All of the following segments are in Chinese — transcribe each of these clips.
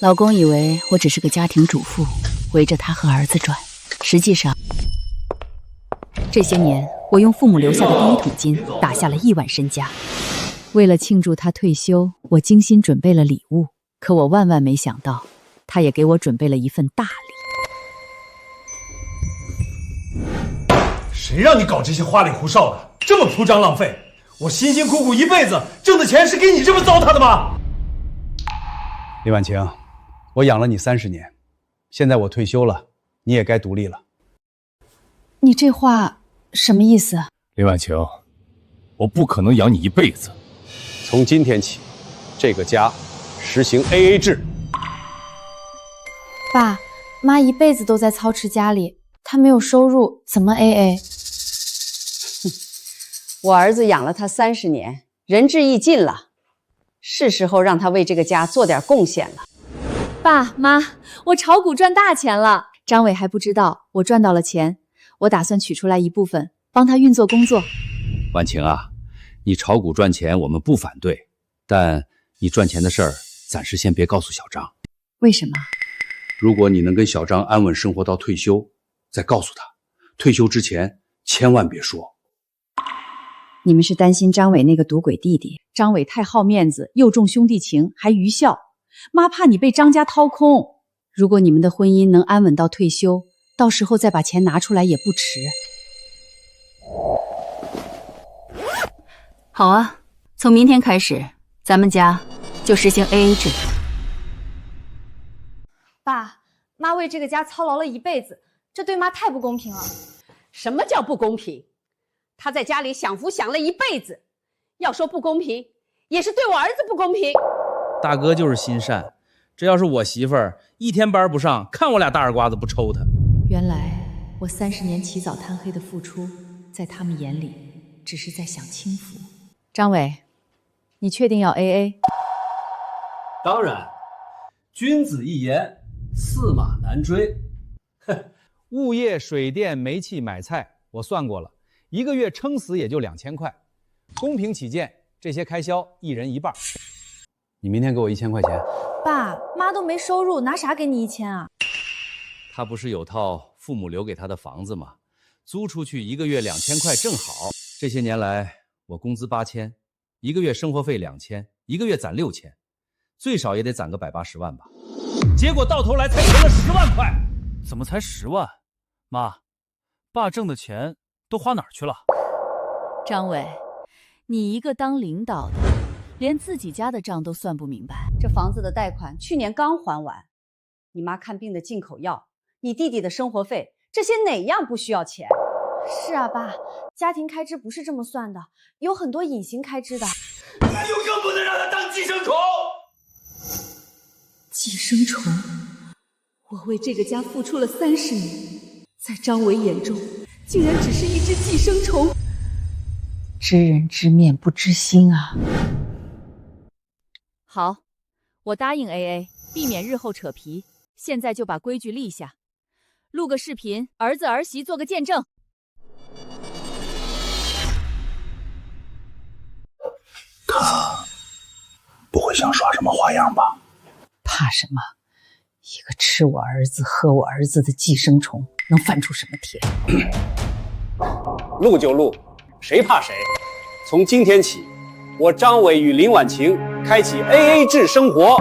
老公以为我只是个家庭主妇，围着他和儿子转，实际上，这些年我用父母留下的第一桶金打下了1万身家。为了庆祝他退休，我精心准备了礼物，可我万万没想到，他也给我准备了一份大礼。谁让你搞这些花里胡哨的，这么铺张浪费？我辛辛苦苦一辈子挣的钱是给你这么糟蹋的吗？李婉晴，我养了你30年，现在我退休了，你也该独立了。你这话什么意思？李婉晴，我不可能养你一辈子。从今天起，这个家实行 AA 制。爸妈一辈子都在操持家里，他没有收入，怎么 AA？ 我儿子养了他30年，仁至义尽了，是时候让他为这个家做点贡献了。爸妈，我炒股赚大钱了，张伟还不知道我赚到了钱，我打算取出来一部分帮他运作工作。婉晴啊，你炒股赚钱我们不反对，但你赚钱的事儿暂时先别告诉小张。为什么？如果你能跟小张安稳生活到退休，再告诉他，退休之前千万别说。你们是担心张伟那个赌鬼弟弟？张伟太好面子，又重兄弟情，还愚孝。妈怕你被张家掏空。如果你们的婚姻能安稳到退休，到时候再把钱拿出来也不迟。好啊，从明天开始，咱们家就实行 AA 制。爸妈为这个家操劳了一辈子，这对妈太不公平了。什么叫不公平？他在家里享福享了一辈子，要说不公平，也是对我儿子不公平。大哥就是心善，这要是我媳妇儿一天班不上，看我俩大耳刮子不抽她。原来我30年起早贪黑的付出，在他们眼里只是在享清福。张伟，你确定要 AA？ 当然，君子一言，驷马难追。物业、水电、煤气、买菜，我算过了，1个月撑死也就2000块。公平起见，这些开销一人一半。你明天给我1000块钱。爸妈都没收入，拿啥给你1000啊？他不是有套父母留给他的房子吗？租出去1个月2000块正好。这些年来，我工资8000，1个月生活费2000，1个月攒6000，最少也得攒个180万吧。结果到头来才存了10万块。怎么才10万？妈，爸挣的钱都花哪儿去了？张伟，你一个当领导的，连自己家的账都算不明白。这房子的贷款去年刚还完，你妈看病的进口药，你弟弟的生活费，这些哪样不需要钱？是啊，爸，家庭开支不是这么算的，有很多隐形开支的。那就更不能让他当寄生虫。寄生虫，我为这个家付出了30年，在张伟眼中，竟然只是一只寄生虫。知人知面不知心啊！好，我答应 AA， 避免日后扯皮。现在就把规矩立下，录个视频，儿子儿媳做个见证。他不会想耍什么花样吧？怕什么？一个吃我儿子、喝我儿子的寄生虫，能翻出什么铁？录就录，谁怕谁？从今天起，我张伟与林婉晴开启 AA 制生活，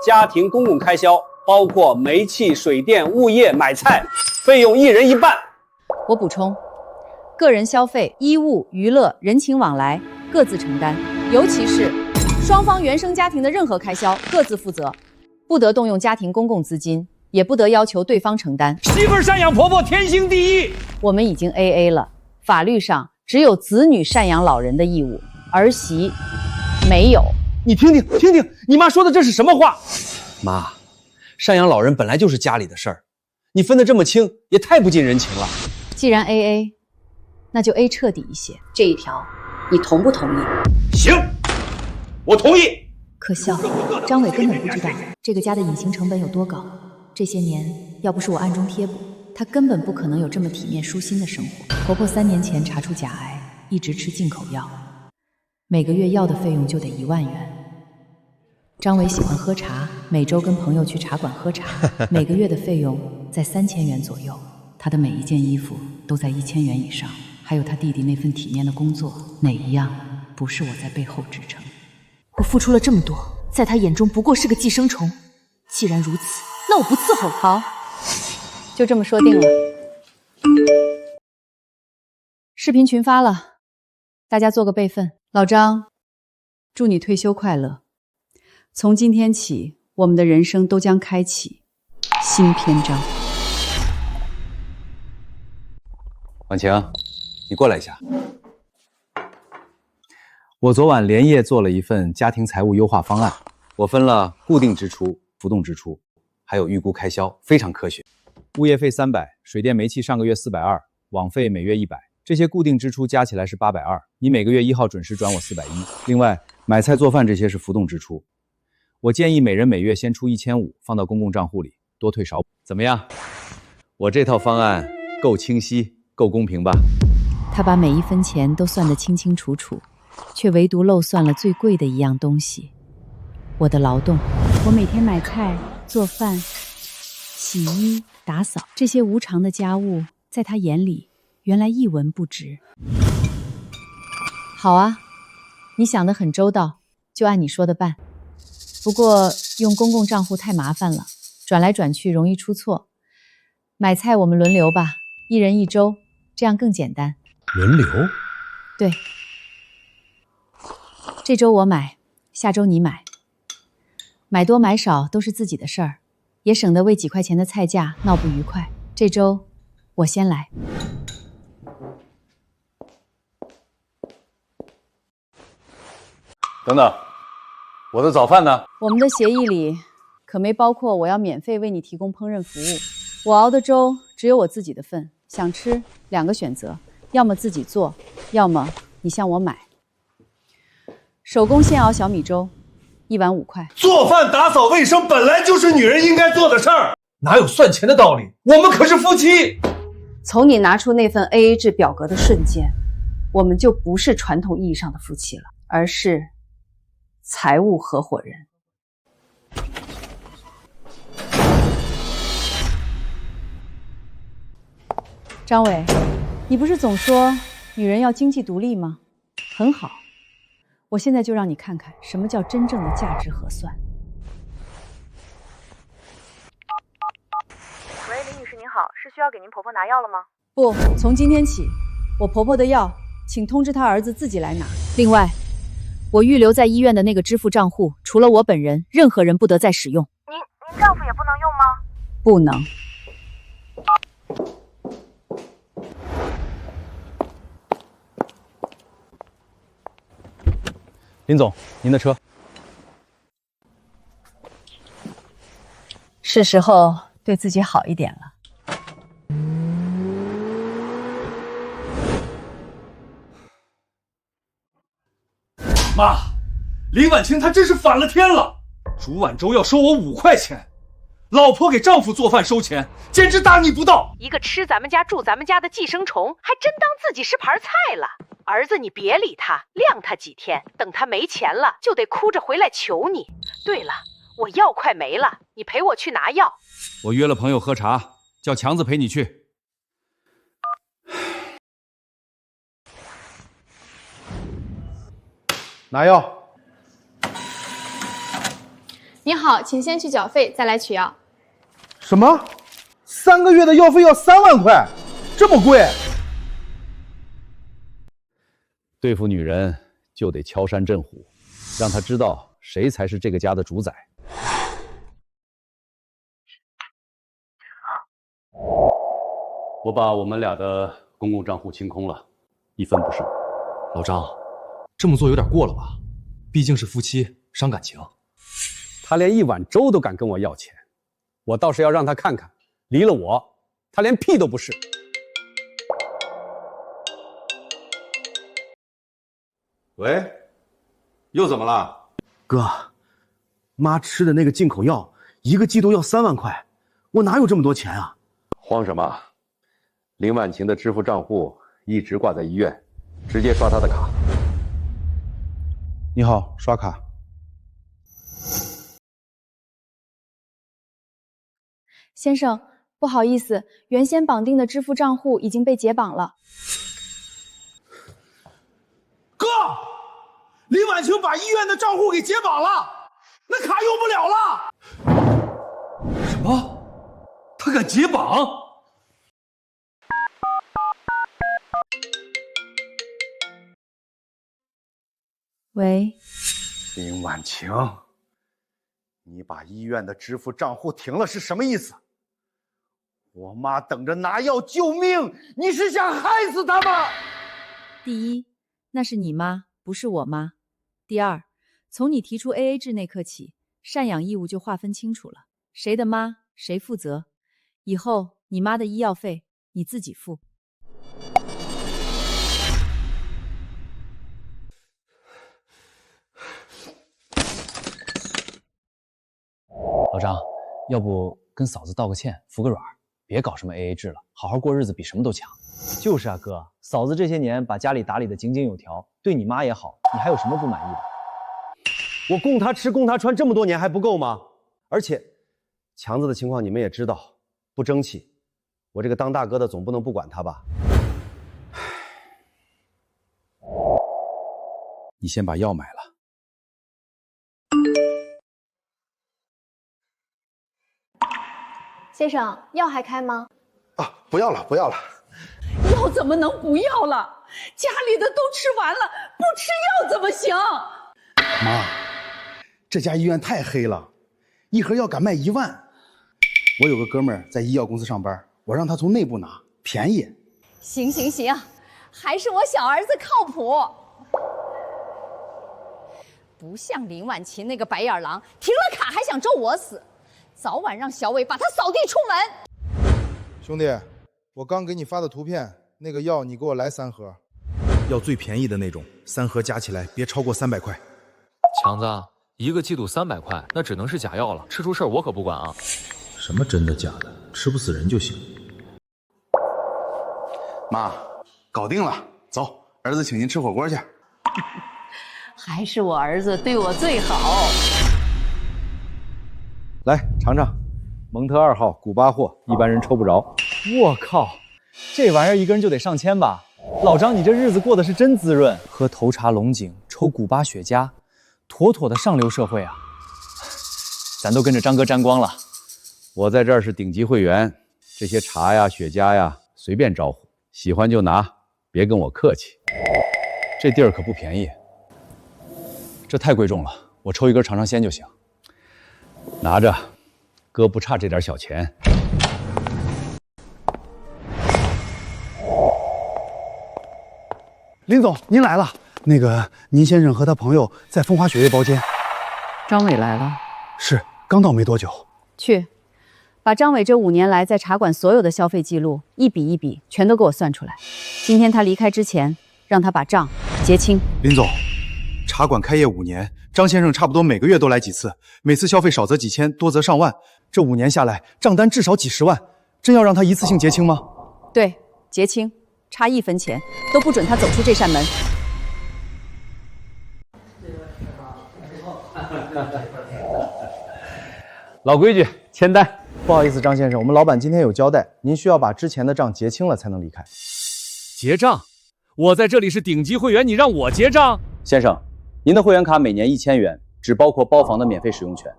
家庭公共开销包括煤气、水电、物业、买菜，费用1人1半。我补充，个人消费、衣物、娱乐、人情往来各自承担，尤其是双方原生家庭的任何开销各自负责，不得动用家庭公共资金，也不得要求对方承担。媳妇儿赡养婆婆天经地义。我们已经 AA 了，法律上只有子女赡养老人的义务，儿媳没有。你听听，你妈说的这是什么话？妈，赡养老人本来就是家里的事儿，你分得这么清，也太不近人情了。既然 AA， 那就 A 彻底一些。这一条，你同不同意？行，我同意。可笑，张伟根本不知道这个家的隐形成本有多高。这些年，要不是我暗中贴补，他根本不可能有这么体面舒心的生活。婆婆3年前查出甲癌，一直吃进口药，每个月药的费用就得1万元。张伟喜欢喝茶，每周跟朋友去茶馆喝茶，每个月的费用在3000元左右。他的每一件衣服都在1000元以上，还有他弟弟那份体面的工作，哪一样不是我在背后支撑？我付出了这么多，在他眼中不过是个寄生虫。既然如此，那我不伺候了。好，就这么说定了。视频群发了，大家做个备份。老张，祝你退休快乐。从今天起，我们的人生都将开启新篇章。婉晴，你过来一下。我昨晚连夜做了一份家庭财务优化方案，我分了固定支出、浮动支出，还有预估开销，非常科学。物业费300，水电煤气上个月420，网费每月100，这些固定支出加起来是820，你每个月1号准时转我410。另外，买菜做饭这些是浮动支出，我建议每人每月先出1500，放到公共账户里，多退少补。怎么样？我这套方案够清晰，够公平吧？他把每一分钱都算得清清楚楚，却唯独漏算了最贵的一样东西——我的劳动。我每天买菜、做饭、洗衣、打扫，这些无偿的家务，在他眼里原来一文不值。好啊，你想得很周到，就按你说的办。不过用公共账户太麻烦了，转来转去容易出错。买菜我们轮流吧，1人1周，这样更简单。轮流？对，这周我买，下周你买。买多买少都是自己的事儿，也省得为几块钱的菜价闹不愉快。这周我先来。等等，我的早饭呢？我们的协议里可没包括我要免费为你提供烹饪服务。我熬的粥只有我自己的份，想吃2个选择，要么自己做，要么你向我买。手工现熬小米粥，1碗5块。做饭、打扫卫生本来就是女人应该做的事儿，哪有算钱的道理？我们可是夫妻。从你拿出那份 AA 制表格的瞬间，我们就不是传统意义上的夫妻了，而是财务合伙人。张伟，你不是总说女人要经济独立吗？很好，我现在就让你看看什么叫真正的价值核算。喂，林女士您好，是需要给您婆婆拿药了吗？不，从今天起，我婆婆的药，请通知她儿子自己来拿。另外，我预留在医院的那个支付账户，除了我本人，任何人不得再使用。您丈夫也不能用吗？不能。林总，您的车。是时候对自己好一点了。妈，林婉清她真是反了天了，煮碗粥要收我5块钱，老婆给丈夫做饭收钱，简直大逆不道。一个吃咱们家住咱们家的寄生虫，还真当自己是盘菜了。儿子，你别理他，晾他几天，等他没钱了，就得哭着回来求你。对了，我药快没了，你陪我去拿药。我约了朋友喝茶，叫强子陪你去。拿药。你好，请先去缴费，再来取药。什么？3个月的药费要3万块，这么贵？对付女人就得敲山震虎，让她知道谁才是这个家的主宰。我把我们俩的公共账户清空了，1分不剩。老张，这么做有点过了吧？毕竟是夫妻，伤感情。他连1碗粥都敢跟我要钱，我倒是要让他看看，离了我，他连屁都不是。喂，又怎么了？哥，妈吃的那个进口药，1个季度要3万块，我哪有这么多钱啊？慌什么？林婉晴的支付账户一直挂在医院，直接刷她的卡。你好，刷卡。先生，不好意思，原先绑定的支付账户已经被解绑了。哥，林婉晴把医院的账户给解绑了，那卡用不了了。什么？他敢解绑？喂，林婉晴，你把医院的支付账户停了是什么意思？我妈等着拿药救命，你是想害死她吗？第一，那是你妈，不是我妈。第二，从你提出 AA 制那刻起，赡养义务就划分清楚了，谁的妈谁负责。以后你妈的医药费你自己付。老张，要不跟嫂子道个歉，服个软，别搞什么 AA 制了，好好过日子比什么都强。就是啊，哥，嫂子这些年把家里打理得井井有条，对你妈也好，你还有什么不满意的？我供她吃供她穿这么多年还不够吗？而且强子的情况你们也知道，不争气，我这个当大哥的总不能不管他吧？你先把药买了。先生，药还开吗？啊，不要了，不要了。药怎么能不要了？家里的都吃完了，不吃药怎么行？妈，这家医院太黑了，一盒药敢卖1万。我有个哥们儿在医药公司上班，我让他从内部拿，便宜。行行行，还是我小儿子靠谱，不像林婉晴那个白眼狼，停了卡还想咒我死，早晚让小伟把他扫地出门。兄弟，我刚给你发的图片，那个药你给我来3盒，要最便宜的那种，3盒加起来别超过300块。强子，一个季度300块，那只能是假药了，吃出事儿我可不管啊。什么真的假的，吃不死人就行。妈，搞定了，走，儿子请您吃火锅去。还是我儿子对我最好。来尝尝，蒙特2号古巴货，一般人抽不着。我靠，这玩意儿一个人就得上千吧？老张，你这日子过得是真滋润，喝头茶龙井，抽古巴雪茄，妥妥的上流社会啊！咱都跟着张哥沾光了。我在这儿是顶级会员，这些茶呀、雪茄呀，随便招呼，喜欢就拿，别跟我客气。这地儿可不便宜，这太贵重了，我抽一根尝尝鲜就行。拿着，哥不差这点小钱。林总，您来了。那个，您先生和他朋友在风花雪月包间。张伟来了。是，刚到没多久。去，把张伟这5年来在茶馆所有的消费记录一笔一笔全都给我算出来。今天他离开之前，让他把账结清。林总，茶馆开业5年，张先生差不多每个月都来几次，每次消费少则几千，多则上万。这5年下来，账单至少几10万，真要让他一次性结清吗？对，结清，差1分钱都不准他走出这扇门。老规矩，签单。不好意思，张先生，我们老板今天有交代，您需要把之前的账结清了才能离开。结账？我在这里是顶级会员，你让我结账？先生，您的会员卡每年1000元，只包括包房的免费使用权。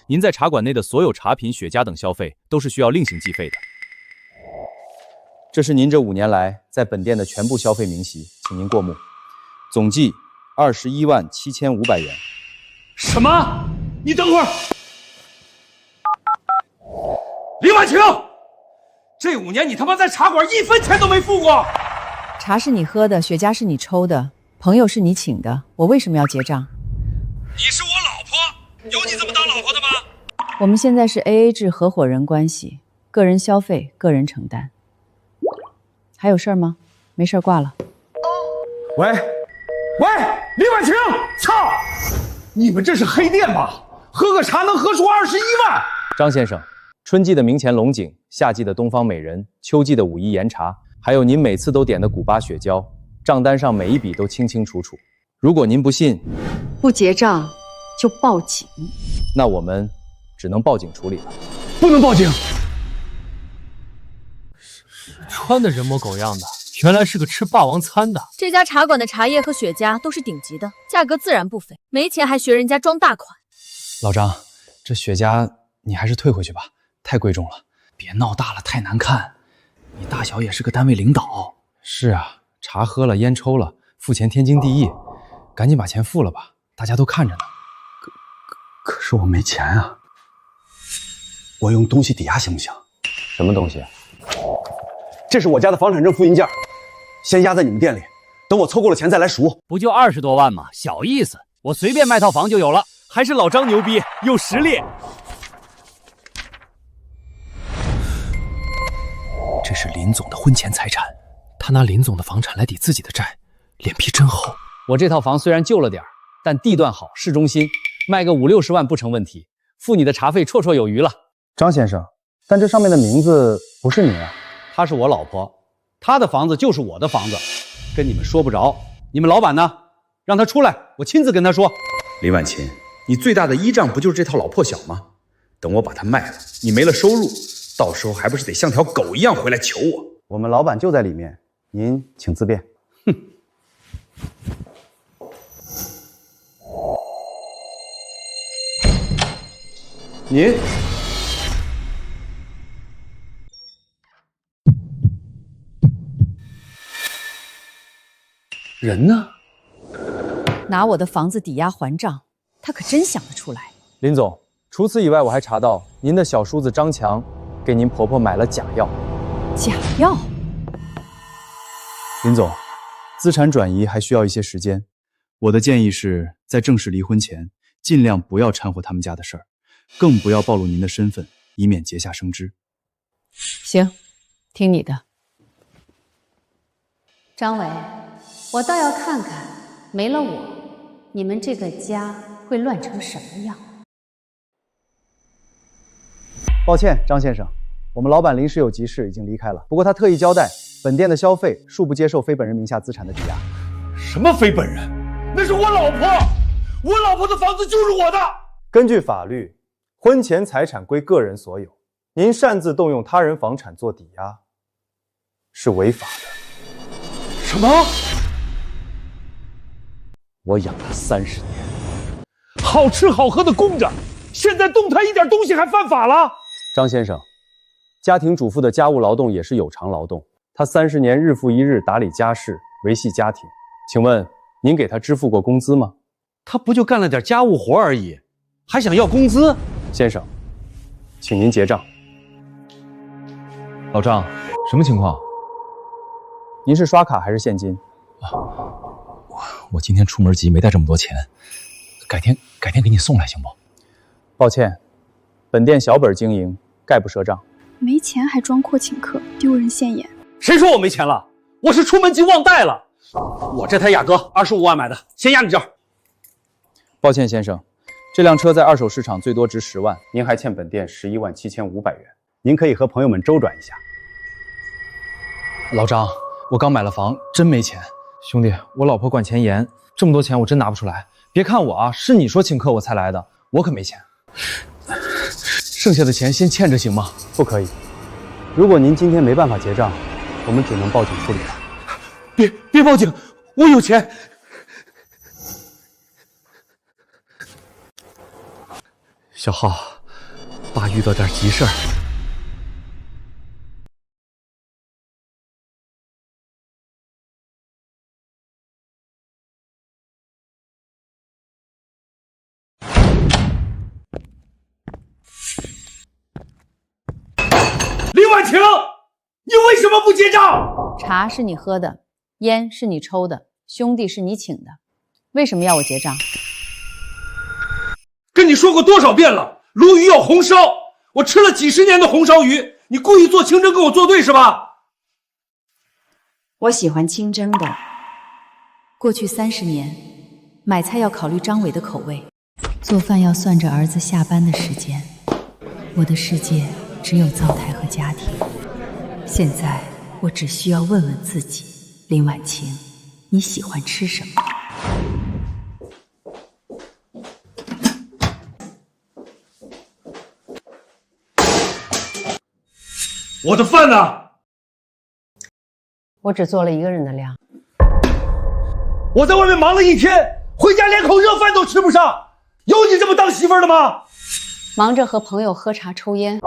您在茶馆内的所有茶品、雪茄等消费都是需要另行计费的。这是您这5年来在本店的全部消费明细，请您过目，总计217500元。什么？你等会儿，林婉晴，这5年你他妈在茶馆1分钱都没付过。茶是你喝的，雪茄是你抽的，朋友是你请的，我为什么要结账？你是我老婆，有你这么当老婆的吗？我们现在是 AA 制合伙人关系，个人消费个人承担。还有事儿吗？没事，挂了。喂，林婉晴，操！你们这是黑店吧？喝个茶能喝出21万？张先生，春季的明前龙井，夏季的东方美人，秋季的武夷岩茶，还有您每次都点的古巴雪茄，账单上每一笔都清清楚楚。如果您不信，不结账就报警。那我们只能报警处理了。不能报警，穿的人模狗样的，原来是个吃霸王餐的。这家茶馆的茶叶和雪茄都是顶级的，价格自然不菲。没钱还学人家装大款。老张，这雪茄你还是退回去吧，太贵重了。别闹大了，太难看。你大小也是个单位领导。是啊，茶喝了，烟抽了，付钱天经地义。赶紧把钱付了吧，大家都看着呢。可是我没钱啊。我用东西抵押行不行？什么东西？这是我家的房产证复印件，先压在你们店里，等我凑够了钱再来赎。不就20多万吗？小意思，我随便卖套房就有了。还是老张牛逼，有实力。这是林总的婚前财产，他拿林总的房产来抵自己的债，脸皮真厚。我这套房虽然旧了点，但地段好，市中心，卖个50、60万不成问题，付你的茶费绰绰有余了。张先生，但这上面的名字不是你啊。她是我老婆，她的房子就是我的房子，跟你们说不着。你们老板呢？让他出来，我亲自跟他说。林婉琴，你最大的依仗不就是这套老破小吗？等我把它卖了，你没了收入，到时候还不是得像条狗一样回来求我？我们老板就在里面，您请自便。您人呢？拿我的房子抵押还账，他可真想得出来。林总，除此以外，我还查到您的小叔子张强给您婆婆买了假药。假药？林总，资产转移还需要一些时间。我的建议是在正式离婚前，尽量不要掺和他们家的事儿，更不要暴露您的身份，以免结下生枝。行，听你的。张伟，我倒要看看，没了我，你们这个家会乱成什么样。抱歉，张先生，我们老板临时有急事，已经离开了。不过他特意交代，本店的消费恕不接受非本人名下资产的抵押。什么非本人？那是我老婆，我老婆的房子就是我的。根据法律，婚前财产归个人所有，您擅自动用他人房产做抵押，是违法的。什么？我养他30年，好吃好喝的供着，现在动他一点东西还犯法了？张先生，家庭主妇的家务劳动也是有偿劳动，她30年日复一日打理家事，维系家庭，请问您给她支付过工资吗？他不就干了点家务活而已，还想要工资？先生，请您结账。老张，什么情况？您是刷卡还是现金？我今天出门急，没带这么多钱，改天给你送来行不？抱歉，本店小本经营，概不赊账。没钱还装阔请客，丢人现眼。谁说我没钱了？我是出门急忘带了。我这台雅阁25万买的，先压你这儿。抱歉，先生，这辆车在二手市场最多值10万，您还欠本店11万7500元，您可以和朋友们周转一下。老张，我刚买了房，真没钱。兄弟，我老婆管钱严，这么多钱我真拿不出来。别看我啊，是你说请客我才来的，我可没钱。剩下的钱先欠着行吗？不可以。如果您今天没办法结账，我们只能报警处理了。别报警，我有钱。小浩，爸遇到点急事儿。林婉晴，你为什么不结账？茶是你喝的，烟是你抽的，兄弟是你请的，为什么要我结账？跟你说过多少遍了，鲈鱼要红烧，我吃了几10年的红烧鱼，你故意做清蒸跟我作对是吧？我喜欢清蒸的。过去30年，买菜要考虑张伟的口味，做饭要算着儿子下班的时间。我的世界只有灶台和家庭。现在我只需要问问自己，林婉晴，你喜欢吃什么？我的饭呢？我只做了1个人的量。我在外面忙了一天，回家连口热饭都吃不上，有你这么当媳妇儿的吗？忙着和朋友喝茶抽烟。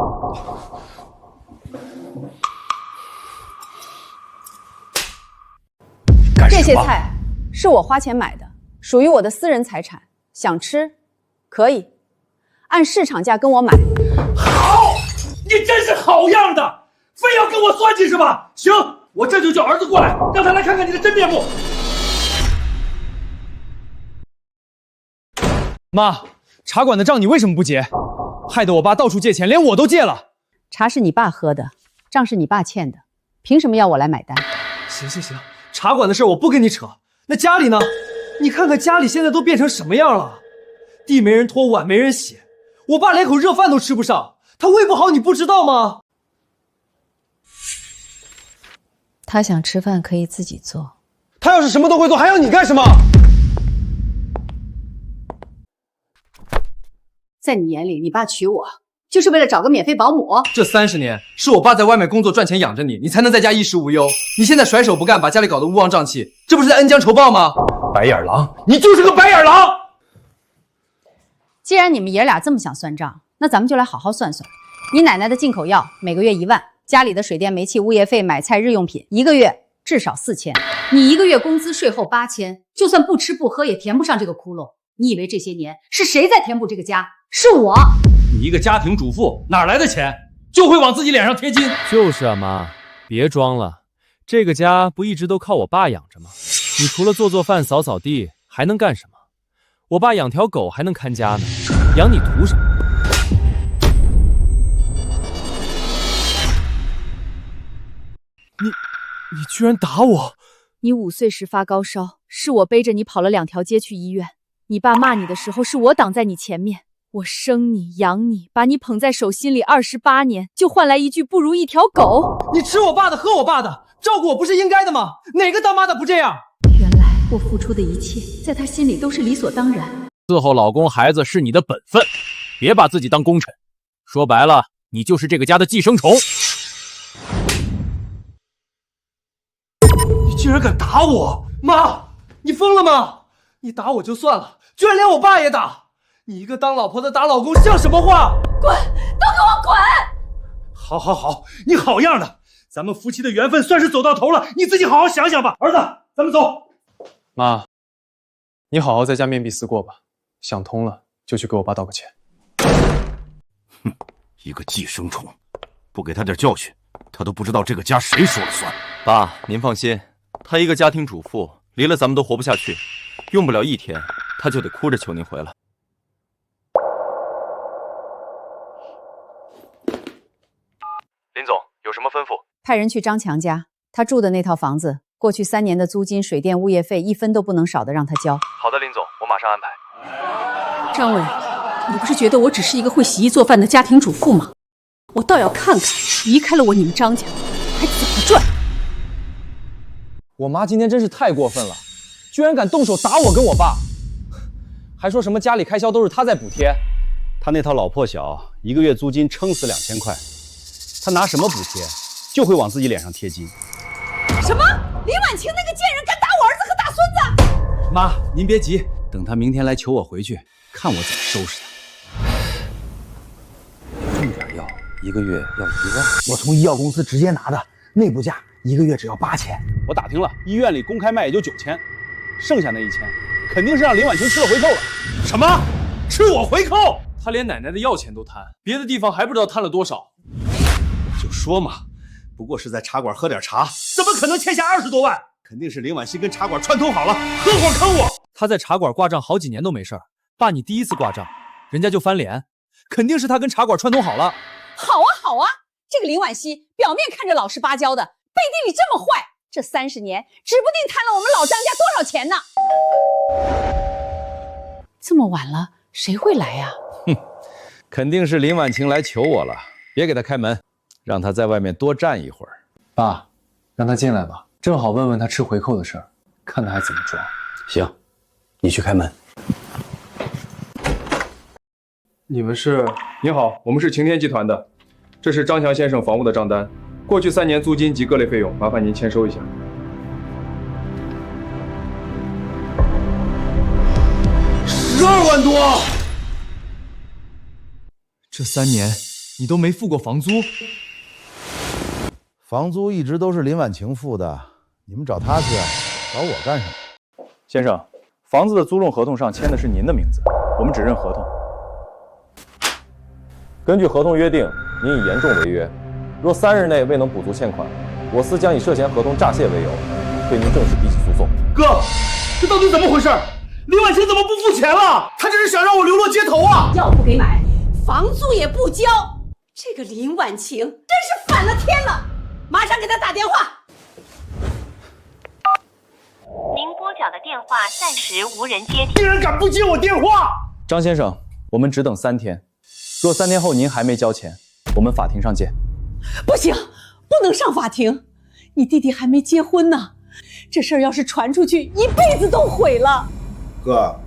这些菜是我花钱买的，属于我的私人财产，想吃可以按市场价跟我买。好，你真是好样的，非要跟我算计是吧？行，我这就叫儿子过来，让他来看看你的真面目。妈，茶馆的账你为什么不结？害得我爸到处借钱，连我都借了。茶是你爸喝的，账是你爸欠的，凭什么要我来买单？行，茶馆的事我不跟你扯。那家里呢？你看看家里现在都变成什么样了，地没人拖，碗没人洗，我爸连口热饭都吃不上，他胃不好你不知道吗？他想吃饭可以自己做。他要是什么都会做，还要你干什么？在你眼里，你爸娶我就是为了找个免费保姆？这30年是我爸在外面工作赚钱养着你，你才能在家衣食无忧。你现在甩手不干，把家里搞得乌旺瘴气，这不是在恩将仇报吗？白眼狼，你就是个白眼狼！既然你们爷俩这么想算账，那咱们就来好好算算。你奶奶的进口药每个月1万，家里的水电煤气物业费买菜日用品1个月至少4000，你1个月工资税后8000，就算不吃不喝也填不上这个窟窿。你以为这些年是谁在填补这个家？是我。你一个家庭主妇哪来的钱，就会往自己脸上贴金？就是啊，妈，别装了，这个家不一直都靠我爸养着吗？你除了做饭、扫扫地，还能干什么？我爸养条狗还能看家呢，养你图什么？你居然打我！你5岁时发高烧，是我背着你跑了2条街去医院。你爸骂你的时候，是我挡在你前面。我生你养你，把你捧在手心里28年，就换来一句不如一条狗。你吃我爸的，喝我爸的，照顾我不是应该的吗？哪个当妈的不这样？原来我付出的一切，在他心里都是理所当然。伺候老公孩子是你的本分，别把自己当功臣。说白了，你就是这个家的寄生虫。你居然敢打我！妈，你疯了吗？你打我就算了，居然连我爸也打！你一个当老婆的打老公像什么话？滚！都给我滚！好，你好样的！咱们夫妻的缘分算是走到头了，你自己好好想想吧。儿子，咱们走。妈，你好好在家面壁思过吧，想通了就去给我爸道个歉。哼，一个寄生虫，不给他点教训，他都不知道这个家谁说了算。爸，您放心，她一个家庭主妇，离了咱们都活不下去，用不了1天，她就得哭着求您回来。林总有什么吩咐？派人去张强家，他住的那套房子，过去3年的租金、水电、物业费1分都不能少的让他交。好的，林总，我马上安排。张伟，你不是觉得我只是一个会洗衣做饭的家庭主妇吗？我倒要看看离开了我你们张家还怎么赚。我妈今天真是太过分了，居然敢动手打我跟我爸，还说什么家里开销都是他在补贴。他那套老破小，1个月租金撑死2000块，他拿什么补贴？就会往自己脸上贴金。什么？林婉晴那个贱人敢打我儿子和大孙子？妈，您别急，等他明天来求我回去，看我怎么收拾他。这么点药，1个月要1万，我从医药公司直接拿的，内部价1个月只要8000。我打听了，医院里公开卖也就9000，剩下那1000肯定是让林婉晴吃了回扣了。什么？吃我回扣？他连奶奶的药钱都贪，别的地方还不知道贪了多少。就说嘛，不过是在茶馆喝点茶，怎么可能欠下20多万？肯定是林婉欣跟茶馆串通好了，合伙坑我。他在茶馆挂账好几年都没事儿，爸你第1次挂账，人家就翻脸，肯定是他跟茶馆串通好了。好啊，这个林婉熙表面看着老实巴交的，背地里这么坏，这30年指不定贪了我们老张家多少钱呢。这么晚了，谁会来呀？哼，肯定是林婉晴来求我了，别给他开门，让他在外面多站一会儿。爸，让他进来吧，正好问问他吃回扣的事儿，看他还怎么装。行，你去开门。你们是？您好，我们是晴天集团的，这是张强先生房屋的账单，过去3年租金及各类费用，麻烦您签收一下。12万多。这3年你都没付过房租？房租一直都是林婉晴付的，你们找她去，找我干什么？先生，房子的租赁合同上签的是您的名字，我们只认合同。根据合同约定，您以严重违约，若3日内未能补足欠款，我司将以涉嫌合同诈泄为由，对您正式提起诉讼。哥，这到底怎么回事？林婉晴怎么不付钱了？她这是想让我流落街头啊！药不给买，房租也不交，这个林婉晴真是反了天了！马上给她打电话。您拨讲的电话暂时无人接听。竟然敢不接我电话！张先生，我们只等3天，若3天后您还没交钱，我们法庭上见。不行，不能上法庭，你弟弟还没结婚呢，这事儿要是传出去，一辈子都毁了。哥，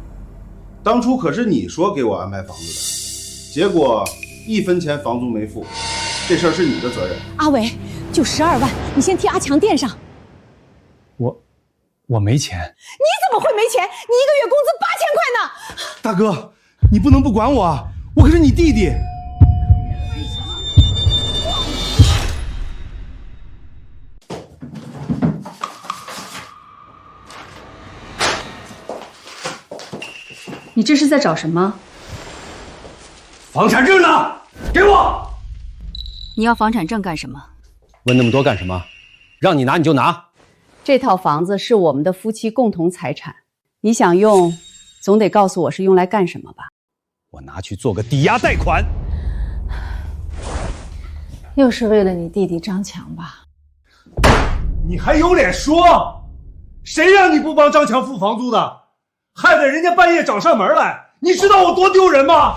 当初可是你说给我安排房子的，结果1分钱房租没付，这事儿是你的责任。阿伟，就12万，你先替阿强垫上。我没钱。你怎么会没钱？你1个月工资8000块呢！大哥，你不能不管我啊，我可是你弟弟。你这是在找什么？房产证呢？给我！你要房产证干什么？问那么多干什么？让你拿你就拿。这套房子是我们的夫妻共同财产，你想用，总得告诉我是用来干什么吧？我拿去做个抵押贷款。又是为了你弟弟张强吧？你还有脸说？谁让你不帮张强付房租的？害得人家半夜找上门来，你知道我多丢人吗？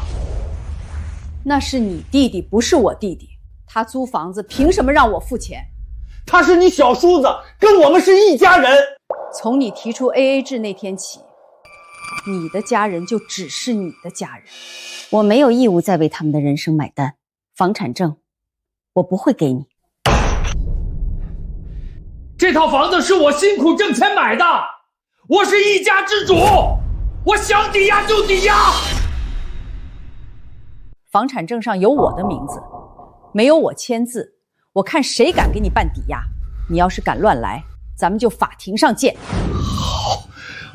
那是你弟弟，不是我弟弟。他租房子凭什么让我付钱？他是你小叔子，跟我们是一家人。从你提出 AA 制那天起，你的家人就只是你的家人。我没有义务再为他们的人生买单。房产证，我不会给你。这套房子是我辛苦挣钱买的，我是一家之主，我想抵押就抵押。房产证上有我的名字，没有我签字，我看谁敢给你办抵押。你要是敢乱来，咱们就法庭上见。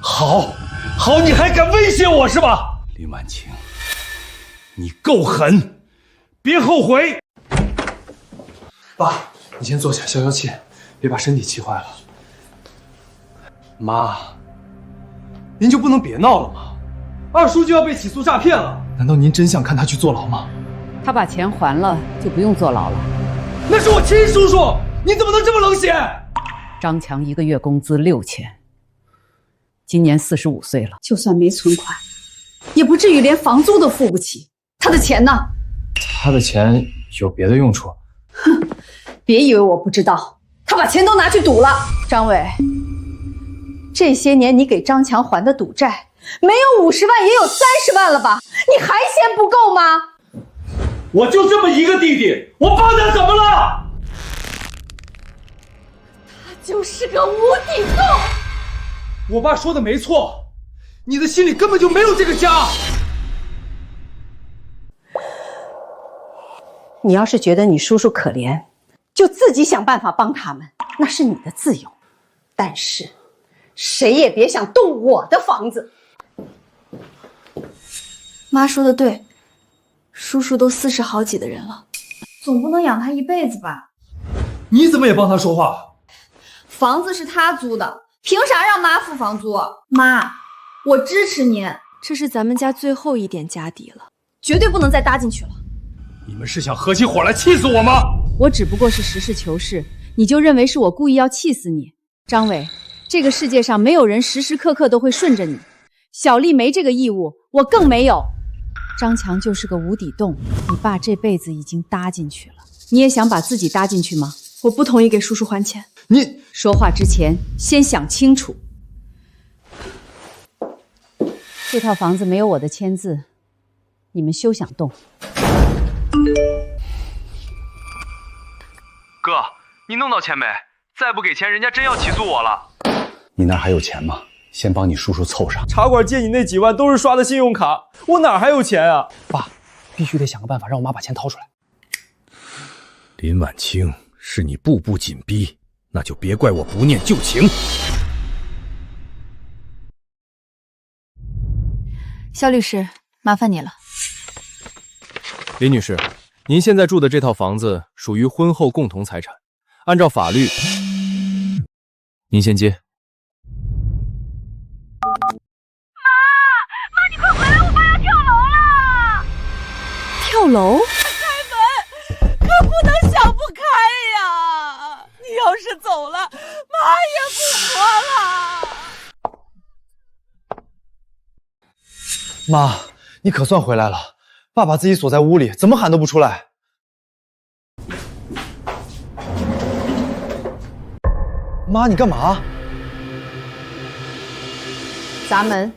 好，你还敢威胁我是吧？林婉晴，你够狠，别后悔。爸，你先坐下消消气，别把身体气坏了。妈，您就不能别闹了吗？二叔就要被起诉诈骗了。难道您真想看他去坐牢吗？他把钱还了，就不用坐牢了。那是我亲叔叔，你怎么能这么冷血？张强1个月工资6000，今年45岁了，就算没存款，也不至于连房租都付不起。他的钱呢？他的钱有别的用处。哼，别以为我不知道，他把钱都拿去赌了。张伟，这些年你给张强还的赌债，没有50万也有30万了吧？你还嫌不够吗？我就这么一个弟弟，我帮他怎么了？他就是个无底洞。我爸说的没错，你的心里根本就没有这个家。你要是觉得你叔叔可怜，就自己想办法帮他们，那是你的自由。但是，谁也别想动我的房子。妈说的对，叔叔都40好几的人了，总不能养他一辈子吧？你怎么也帮他说话？房子是他租的，凭啥让妈付房租？妈，我支持您，这是咱们家最后一点家底了，绝对不能再搭进去了。你们是想合起伙来气死我吗？我只不过是实事求是，你就认为是我故意要气死你？张伟，这个世界上没有人时时刻刻都会顺着你，小丽没这个义务，我更没有。张强就是个无底洞，你爸这辈子已经搭进去了，你也想把自己搭进去吗？我不同意给叔叔还钱。你说话之前先想清楚。这套房子没有我的签字，你们休想动。哥，你弄到钱没？再不给钱，人家真要起诉我了。你那还有钱吗？先帮你叔叔凑上。茶馆借你那几万都是刷的信用卡，我哪还有钱啊？爸，必须得想个办法让我妈把钱掏出来。林婉清，是你步步紧逼，那就别怪我不念旧情。肖律师，麻烦你了。林女士，您现在住的这套房子属于婚后共同财产，按照法律，您先接。妈，你快回来，我爸要跳楼了！跳楼？开门，可不能想不开呀！你要是走了，妈也不活了。妈，你可算回来了。爸把自己锁在屋里，怎么喊都不出来。妈，你干嘛？砸门。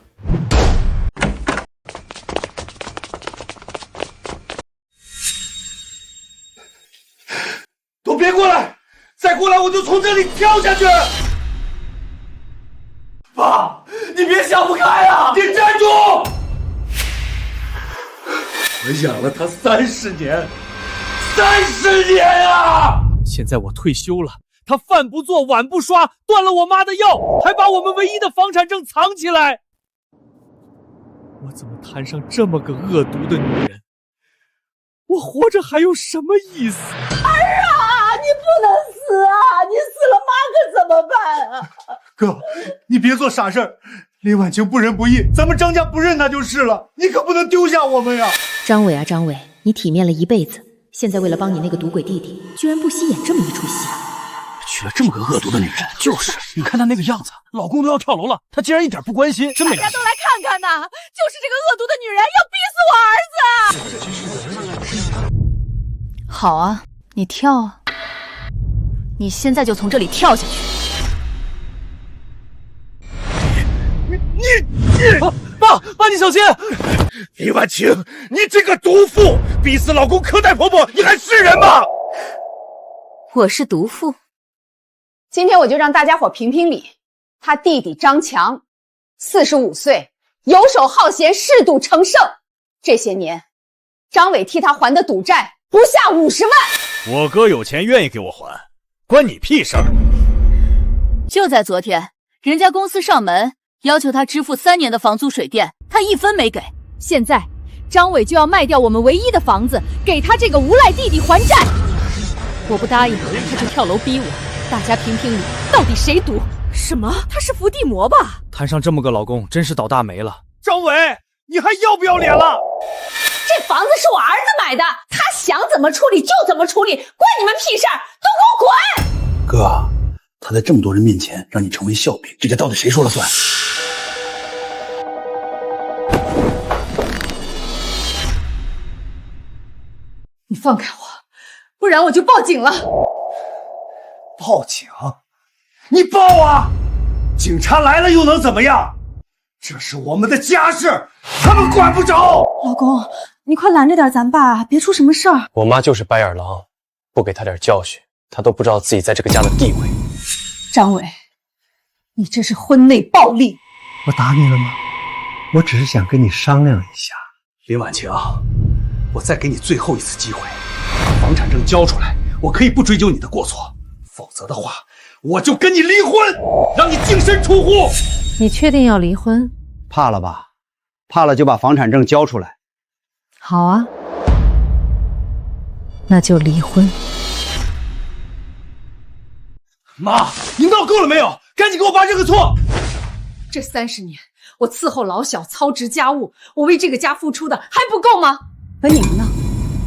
都别过来！再过来我就从这里跳下去！爸，你别想不开啊！你站住！我养了他30年，30年啊！现在我退休了，他饭不做碗不刷，断了我妈的药，还把我们唯一的房产证藏起来。我怎么摊上这么个恶毒的女人？我活着还有什么意思？儿啊，你不能死啊！你死了妈可怎么办啊？哥，你别做傻事儿。林婉清不仁不义，咱们张家不认他就是了。你可不能丢下我们呀！张伟啊，张伟，你体面了一辈子，现在为了帮你那个赌鬼弟弟，居然不惜演这么一出戏。娶了这么个恶毒的女人，就是，你看她那个样子，老公都要跳楼了，她竟然一点不关心，真没良心。大家都来看看呐，就是这个恶毒的女人要逼死我儿子。好啊，你跳啊！你现在就从这里跳下去！爸，你小心！李婉清，你这个毒妇，逼死老公苛待婆婆，你还是人吗？我是毒妇。今天我就让大家伙评评理。他弟弟张强，45岁，游手好闲，嗜赌成性。这些年，张伟替他还的赌债不下50万。我哥有钱愿意给我还，关你屁事儿！就在昨天，人家公司上门要求他支付3年的房租水电，他1分没给。现在，张伟就要卖掉我们唯一的房子，给他这个无赖弟弟还债。我不答应，他就跳楼逼我。大家评评理，到底谁毒？什么？他是伏地魔吧？摊上这么个老公，真是倒大霉了。张伟，你还要不要脸了？这房子是我儿子买的，他想怎么处理就怎么处理，关你们屁事儿！都给我滚！哥，他在这么多人面前让你成为笑柄，这家到底谁说了算？你放开我，不然我就报警了。报警？你报啊！警察来了又能怎么样？这是我们的家事，他们管不着。老公，你快拦着点咱爸，别出什么事儿。我妈就是白眼狼，不给他点教训，他都不知道自己在这个家的地位。张伟，你这是婚内暴力。我打你了吗？我只是想跟你商量一下。林婉晴，我再给你最后一次机会，把房产证交出来，我可以不追究你的过错。否则的话，我就跟你离婚，让你净身出户。你确定要离婚？怕了吧？怕了就把房产证交出来。好啊，那就离婚。妈，你闹够了没有？赶紧给我爸认个错。这30年，我伺候老小，操持家务，我为这个家付出的还不够吗？可你们呢？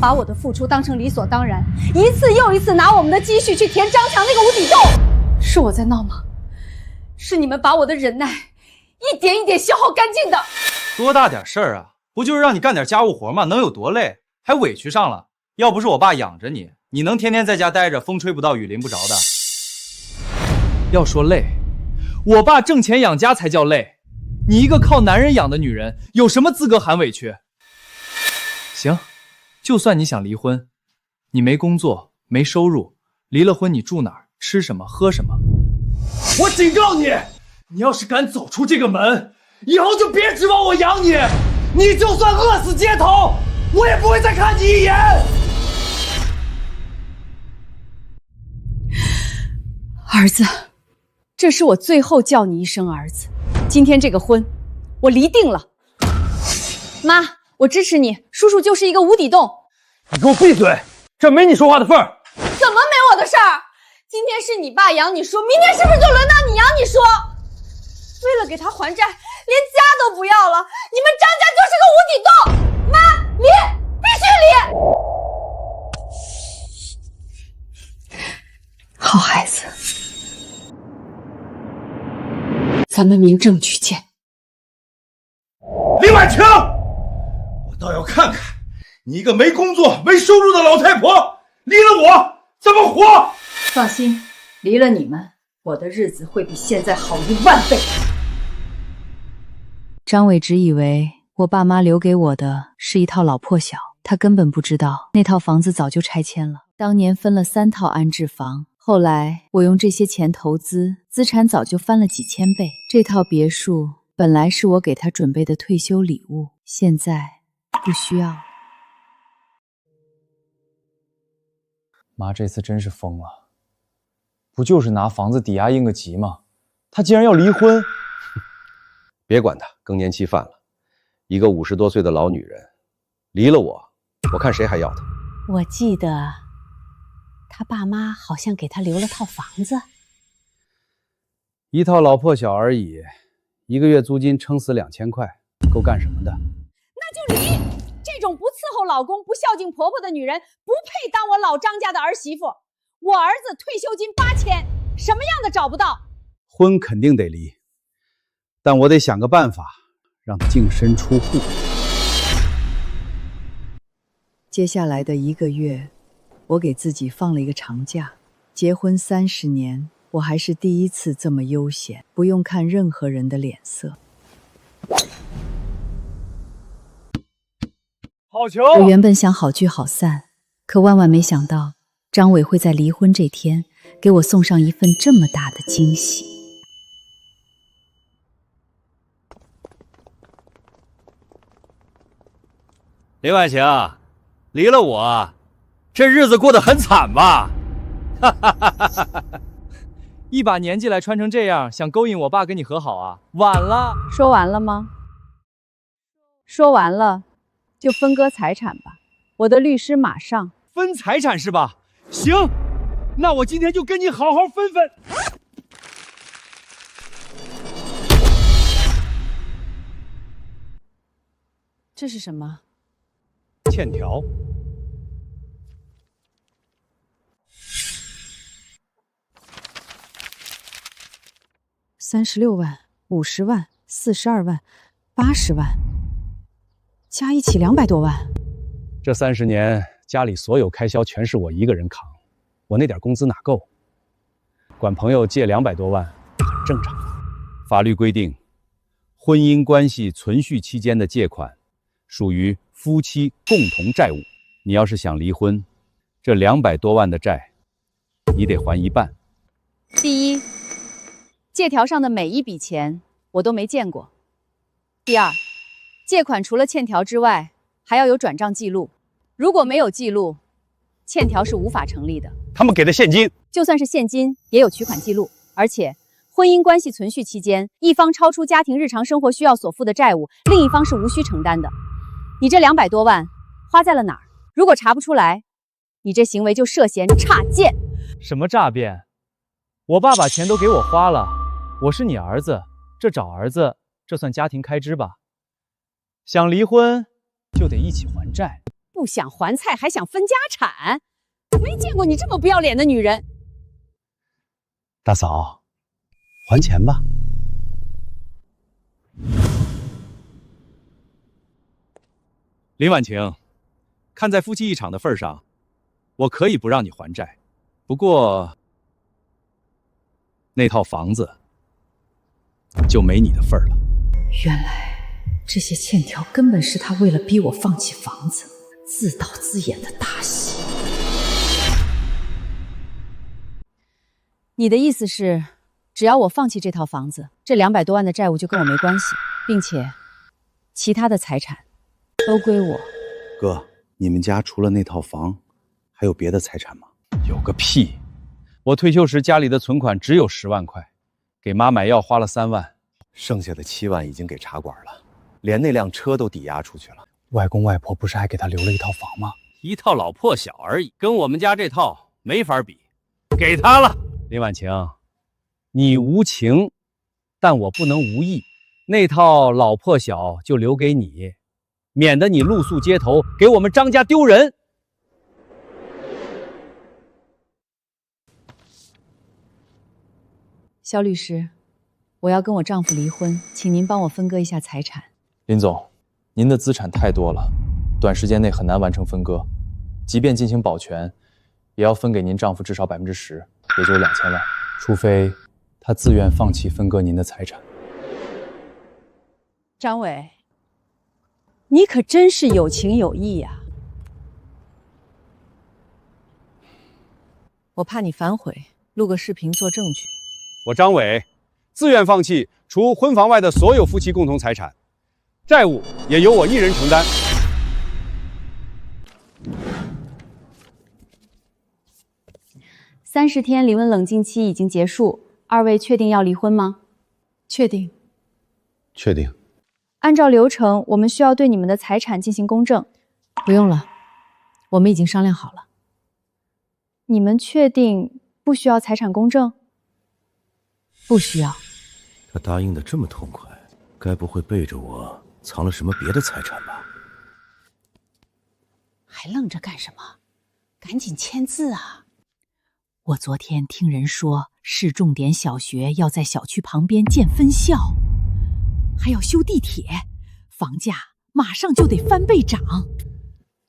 把我的付出当成理所当然，一次又一次拿我们的积蓄去填张强那个无底洞。是我在闹吗？是你们把我的忍耐一点一点消耗干净的。多大点事儿啊？不就是让你干点家务活吗？能有多累？还委屈上了。要不是我爸养着你，你能天天在家待着，风吹不到雨淋不着的？要说累，我爸挣钱养家才叫累。你一个靠男人养的女人，有什么资格喊委屈？行，就算你想离婚，你没工作，没收入，离了婚你住哪儿？吃什么？喝什么？我警告你，你要是敢走出这个门，以后就别指望我养你。你就算饿死街头，我也不会再看你一眼。儿子，这是我最后叫你一声儿子。今天这个婚，我离定了。妈，我支持你，叔叔就是一个无底洞。你给我闭嘴，这没你说话的份儿。怎么没我的事儿？今天是你爸养你叔，明天是不是就轮到你养你叔？为了给他还债，连家都不要了，你们张家就是个无底洞！妈，离，必须离！好孩子，咱们明正举荐。林婉晴，我倒要看看你一个没工作、没收入的老太婆，离了我怎么活？放心，离了你们，我的日子会比现在好10000倍。张伟只以为我爸妈留给我的是一套老破小，他根本不知道那套房子早就拆迁了。当年分了3套安置房，后来我用这些钱投资，资产早就翻了几千倍。这套别墅本来是我给他准备的退休礼物，现在不需要。妈这次真是疯了，不就是拿房子抵押应个急吗？他竟然要离婚！别管他，更年期犯了，一个50多岁的老女人，离了我看谁还要她。我记得他爸妈好像给他留了套房子，一套老破小而已，1个月租金撑死2000块，够干什么的？那就离！这种不伺候老公、不孝敬婆婆的女人，不配当我老张家的儿媳妇。我儿子退休金8000，什么样的找不到？婚肯定得离，但我得想个办法，让他净身出户。接下来的1个月，我给自己放了一个长假。结婚30年，我还是第一次这么悠闲，不用看任何人的脸色。好球！我原本想好聚好散，可万万没想到，张伟会在离婚这天给我送上一份这么大的惊喜。林婉晴，离了我，这日子过得很惨吧？一把年纪来穿成这样，想勾引我爸跟你和好啊？晚了。说完了吗？说完了，就分割财产吧。我的律师马上。分财产是吧？行，那我今天就跟你好好分分。这是什么？欠条。36万、50万、42万、80万，加一起200多万。这30年，家里所有开销全是我一个人扛，我那点工资哪够？管朋友借200多万很正常。法律规定，婚姻关系存续期间的借款属于夫妻共同债务。你要是想离婚，这200多万的债，你得还1半。第一，借条上的每一笔钱我都没见过。第二，借款除了欠条之外，还要有转账记录。如果没有记录，欠条是无法成立的。他们给的现金，就算是现金，也有取款记录。而且，婚姻关系存续期间，一方超出家庭日常生活需要所负的债务，另一方是无需承担的。你这200多万花在了哪儿？如果查不出来，你这行为就涉嫌诈骗。什么诈骗？我爸把钱都给我花了，我是你儿子，这找儿子，这算家庭开支吧？想离婚就得一起还债，不想还债还想分家产，没见过你这么不要脸的女人。大嫂，还钱吧。林婉晴，看在夫妻一场的份上，我可以不让你还债，不过那套房子就没你的份了。原来这些欠条根本是他为了逼我放弃房子，自导自演的大戏。你的意思是，只要我放弃这套房子，这200多万的债务就跟我没关系，并且其他的财产都归我。哥，你们家除了那套房，还有别的财产吗？有个屁！我退休时家里的存款只有10万块，给妈买药花了3万，剩下的7万已经给茶馆了，连那辆车都抵押出去了。外公外婆不是还给他留了一套房吗？一套老破小而已，跟我们家这套没法比，给他了。林婉晴，你无情，但我不能无义。那套老破小就留给你，免得你露宿街头，给我们张家丢人。肖律师，我要跟我丈夫离婚，请您帮我分割一下财产。林总，您的资产太多了，短时间内很难完成分割，即便进行保全，也要分给您丈夫至少10%，也就是2000万，除非他自愿放弃分割您的财产。张伟，你可真是有情有义呀！我怕你反悔，录个视频做证据。我张伟自愿放弃除婚房外的所有夫妻共同财产，债务也由我一人承担。30天离婚冷静期已经结束，二位确定要离婚吗？确定。确定。按照流程，我们需要对你们的财产进行公证。不用了，我们已经商量好了。你们确定不需要财产公证？不需要。他答应的这么痛快，该不会背着我藏了什么别的财产吧？还愣着干什么？赶紧签字啊！我昨天听人说，市重点小学要在小区旁边建分校，还要修地铁，房价马上就得翻倍涨。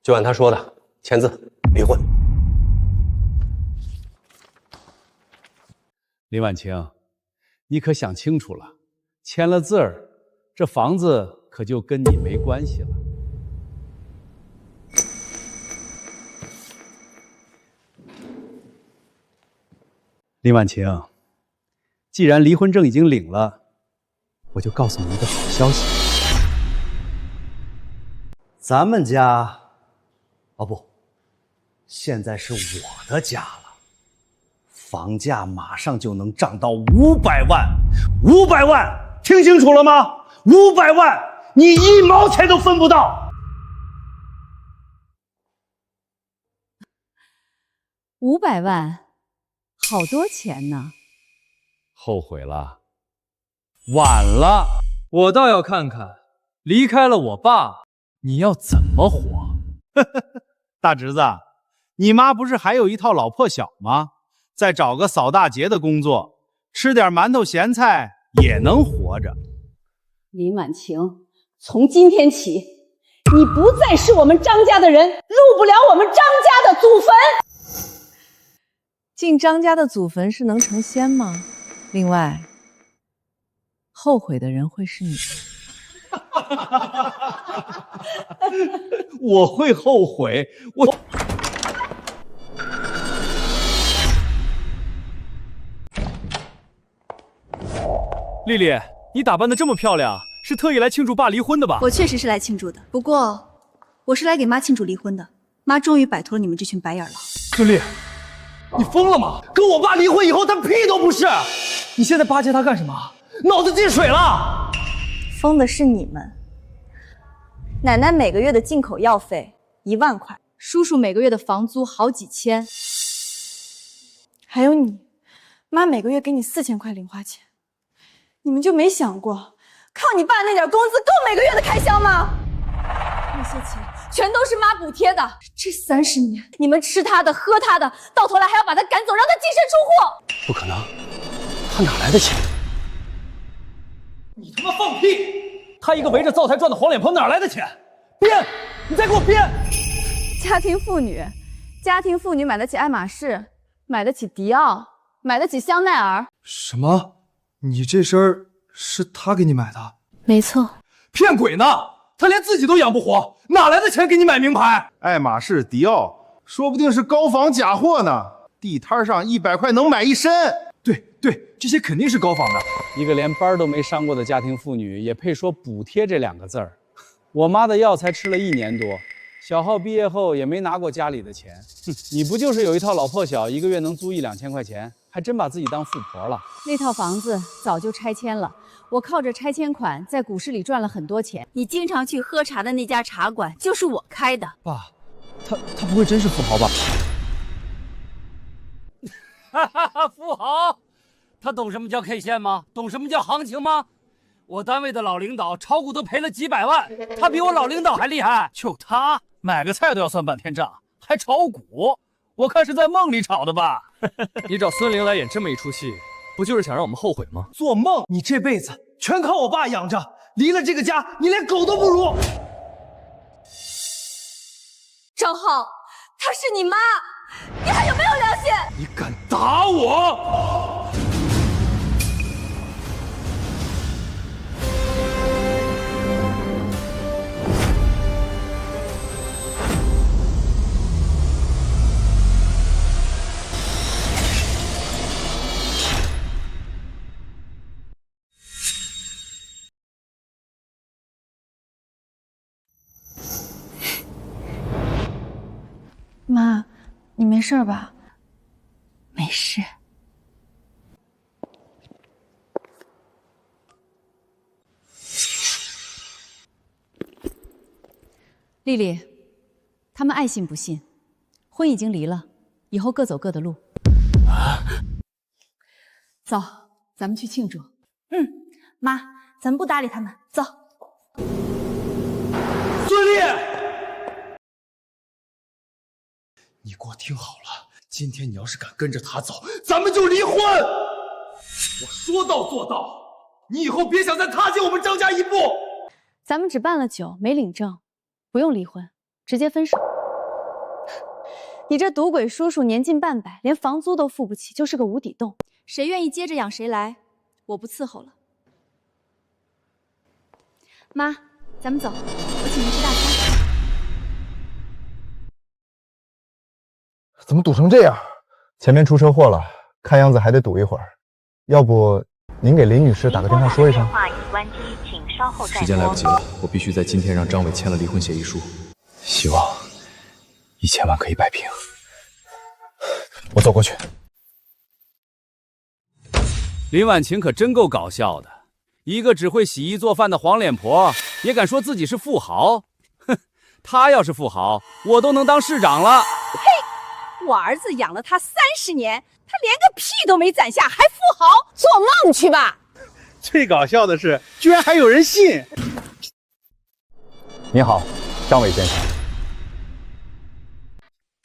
就按他说的，签字离婚。林婉晴，你可想清楚了，签了字儿，这房子可就跟你没关系了。林婉晴，既然离婚证已经领了，我就告诉你一个好消息。咱们家，哦不，现在是我的家了。房价马上就能涨到500万，500万，听清楚了吗？500万，你1毛钱都分不到。500万，好多钱呢。后悔了，晚了。我倒要看看，离开了我爸，你要怎么活？大侄子，你妈不是还有一套老破小吗？再找个扫大街的工作，吃点馒头咸菜也能活着。林婉晴，从今天起，你不再是我们张家的人，入不了我们张家的祖坟。进张家的祖坟是能成仙吗？另外，后悔的人会是你。我会后悔，我。丽丽，你打扮得这么漂亮，是特意来庆祝爸离婚的吧？我确实是来庆祝的，不过我是来给妈庆祝离婚的。妈终于摆脱了你们这群白眼狼。孙俪，你疯了吗？跟我爸离婚以后，他屁都不是。你现在巴结他干什么？脑子进水了。疯的是你们。奶奶每个月的进口药费1万块，叔叔每个月的房租好几千，还有你，妈每个月给你4000块零花钱。你们就没想过，靠你爸那点工资够每个月的开销吗？那些钱全都是妈补贴的。这30年，你们吃他的，喝他的，到头来还要把他赶走，让他净身出户。不可能，他哪来的钱？你他妈放屁！他一个围着灶台转的黄脸婆哪来的钱？编！你再给我编！家庭妇女买得起爱马仕，买得起迪奥，买得起香奈儿。什么？你这身儿是他给你买的？没错。骗鬼呢！他连自己都养不活，哪来的钱给你买名牌？爱马仕、迪奥，说不定是高仿假货呢。地摊上100块能买一身。对，这些肯定是高仿的。一个连班都没上过的家庭妇女，也配说补贴这2个字儿？我妈的药才吃了1年多，小浩毕业后也没拿过家里的钱。哼，你不就是有一套老破小，一个月能租1-2千块钱，还真把自己当富婆了？那套房子早就拆迁了，我靠着拆迁款在股市里赚了很多钱。你经常去喝茶的那家茶馆就是我开的。爸，他不会真是富豪吧？哈哈哈，富豪，他懂什么叫 K 线吗？懂什么叫行情吗？我单位的老领导炒股都赔了几百万，他比我老领导还厉害。就他买个菜都要算半天账，还炒股，我看是在梦里炒的吧？你找孙玲来演这么一出戏，不就是想让我们后悔吗？做梦！你这辈子全靠我爸养着，离了这个家，你连狗都不如。张浩，她是你妈，你还有没有良心？你敢打我！妈，你没事吧？没事。丽丽，他们爱信不信，婚已经离了，以后各走各的路。走，咱们去庆祝。妈，咱们不搭理他们，走。孙俪，你给我听好了，今天你要是敢跟着他走，咱们就离婚。我说到做到，你以后别想再踏进我们张家一步。咱们只办了酒，没领证，不用离婚，直接分手。你这赌鬼叔叔年近半百，连房租都付不起，就是个无底洞。谁愿意接着养谁来，我不伺候了。妈，咱们走，我请您吃大餐。怎么堵成这样？前面出车祸了，看样子还得堵一会儿。要不您给林女士打个电话说一声。时间来不及了，我必须在今天让张伟签了离婚协议书。希望1000万可以摆平。我走过去。林婉晴可真够搞笑的，一个只会洗衣做饭的黄脸婆，也敢说自己是富豪。哼，她要是富豪，我都能当市长了。呸！我儿子养了他30年，他连个屁都没攒下，还富豪？做梦去吧！最搞笑的是，居然还有人信。你好，张伟先生。